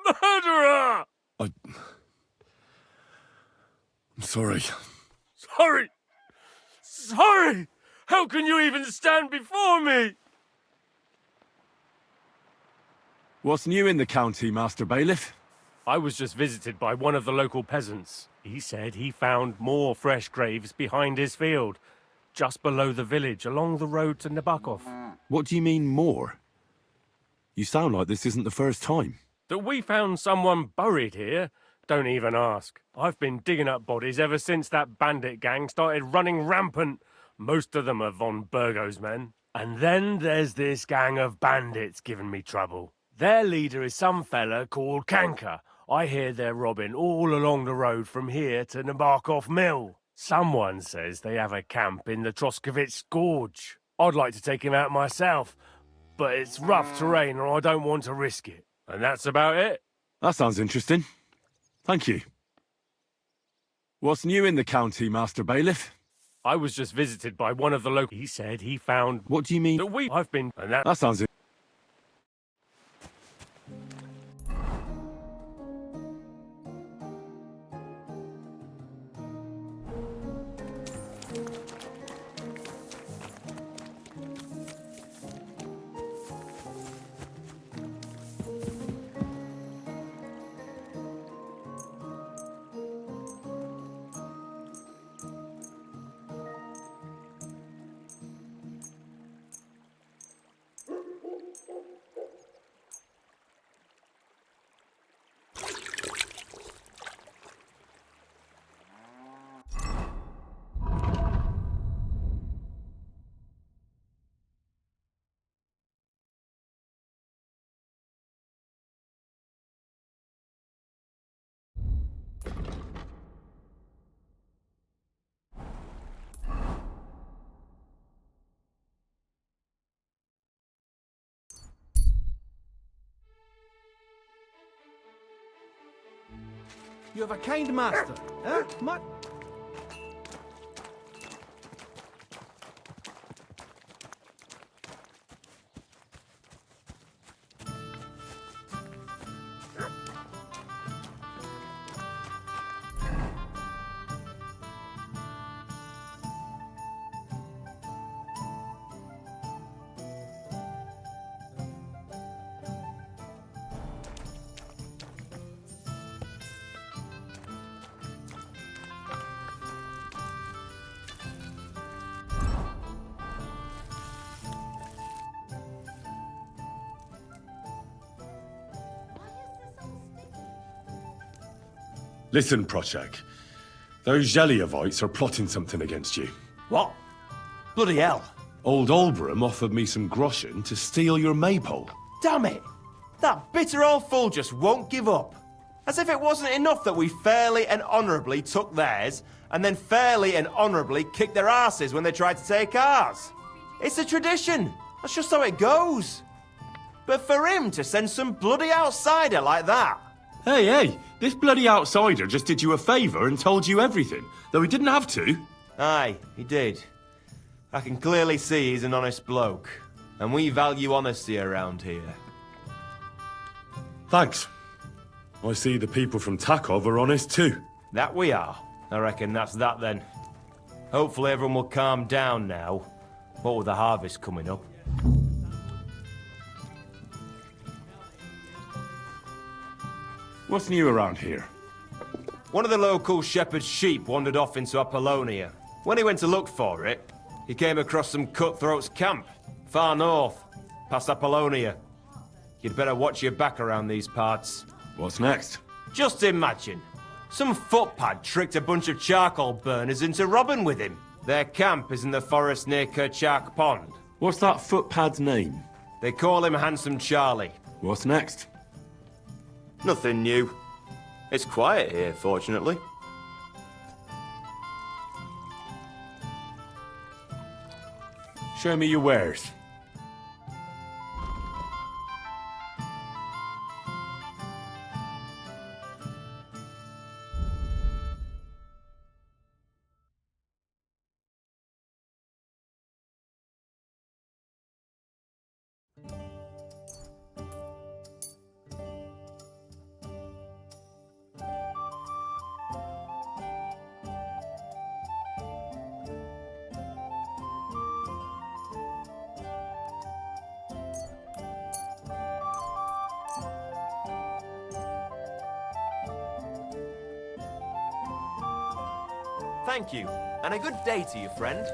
[SPEAKER 3] murderer!
[SPEAKER 10] I'm sorry.
[SPEAKER 3] Sorry! Sorry! How can you even stand before me?
[SPEAKER 10] What's new in the county, Master Bailiff?
[SPEAKER 3] I was just visited by one of the local peasants. He said he found more fresh graves behind his field, just below the village, along the road to Nabokov.
[SPEAKER 10] What do you mean, more? You sound like this isn't the first time.
[SPEAKER 3] That we found someone buried here? Don't even ask. I've been digging up bodies ever since that bandit gang started running rampant. Most of them are von Burgo's men. And then there's this gang of bandits giving me trouble. Their leader is some fella called Kanka. I hear they're robbing all along the road from here to Nabokov Mill. Someone says they have a camp in the Troskovitz Gorge. I'd like to take him out myself, but it's rough terrain and I don't want to risk it. And that's about it.
[SPEAKER 10] That sounds interesting. Thank you. What's new in the county, Master Bailiff?
[SPEAKER 3] I was just visited by one of the local... He said he found...
[SPEAKER 10] What do you mean?
[SPEAKER 3] I've been... And
[SPEAKER 10] that sounds...
[SPEAKER 16] You have a kind master, eh?
[SPEAKER 10] Listen, Prochak. Those Zheliovites are plotting something against you.
[SPEAKER 15] What? Bloody hell.
[SPEAKER 10] Old Olbram offered me some groschen to steal your maypole.
[SPEAKER 15] Damn it! That bitter old fool just won't give up. As if it wasn't enough that we fairly and honourably took theirs, and then fairly and honourably kicked their asses when they tried to take ours. It's a tradition. That's just how it goes. But for him to send some bloody outsider like that...
[SPEAKER 10] Hey, this bloody outsider just did you a favour and told you everything, though he didn't have to.
[SPEAKER 15] Aye, he did. I can clearly see he's an honest bloke, and we value honesty around here.
[SPEAKER 10] Thanks. I see the people from Takov are honest too.
[SPEAKER 15] That we are. I reckon that's that then. Hopefully everyone will calm down now. What with the harvest coming up.
[SPEAKER 10] What's new around here?
[SPEAKER 15] One of the local shepherd's sheep wandered off into Apollonia. When he went to look for it, he came across some cutthroats' camp, far north, past Apollonia. You'd better watch your back around these parts.
[SPEAKER 10] What's next?
[SPEAKER 15] Just imagine. Some footpad tricked a bunch of charcoal burners into robbing with him. Their camp is in the forest near Kerchak Pond.
[SPEAKER 10] What's that footpad's name?
[SPEAKER 15] They call him Handsome Charlie.
[SPEAKER 10] What's next?
[SPEAKER 15] Nothing new. It's quiet here, fortunately.
[SPEAKER 10] Show me your wares.
[SPEAKER 15] Thank you, and a good day to you, friend.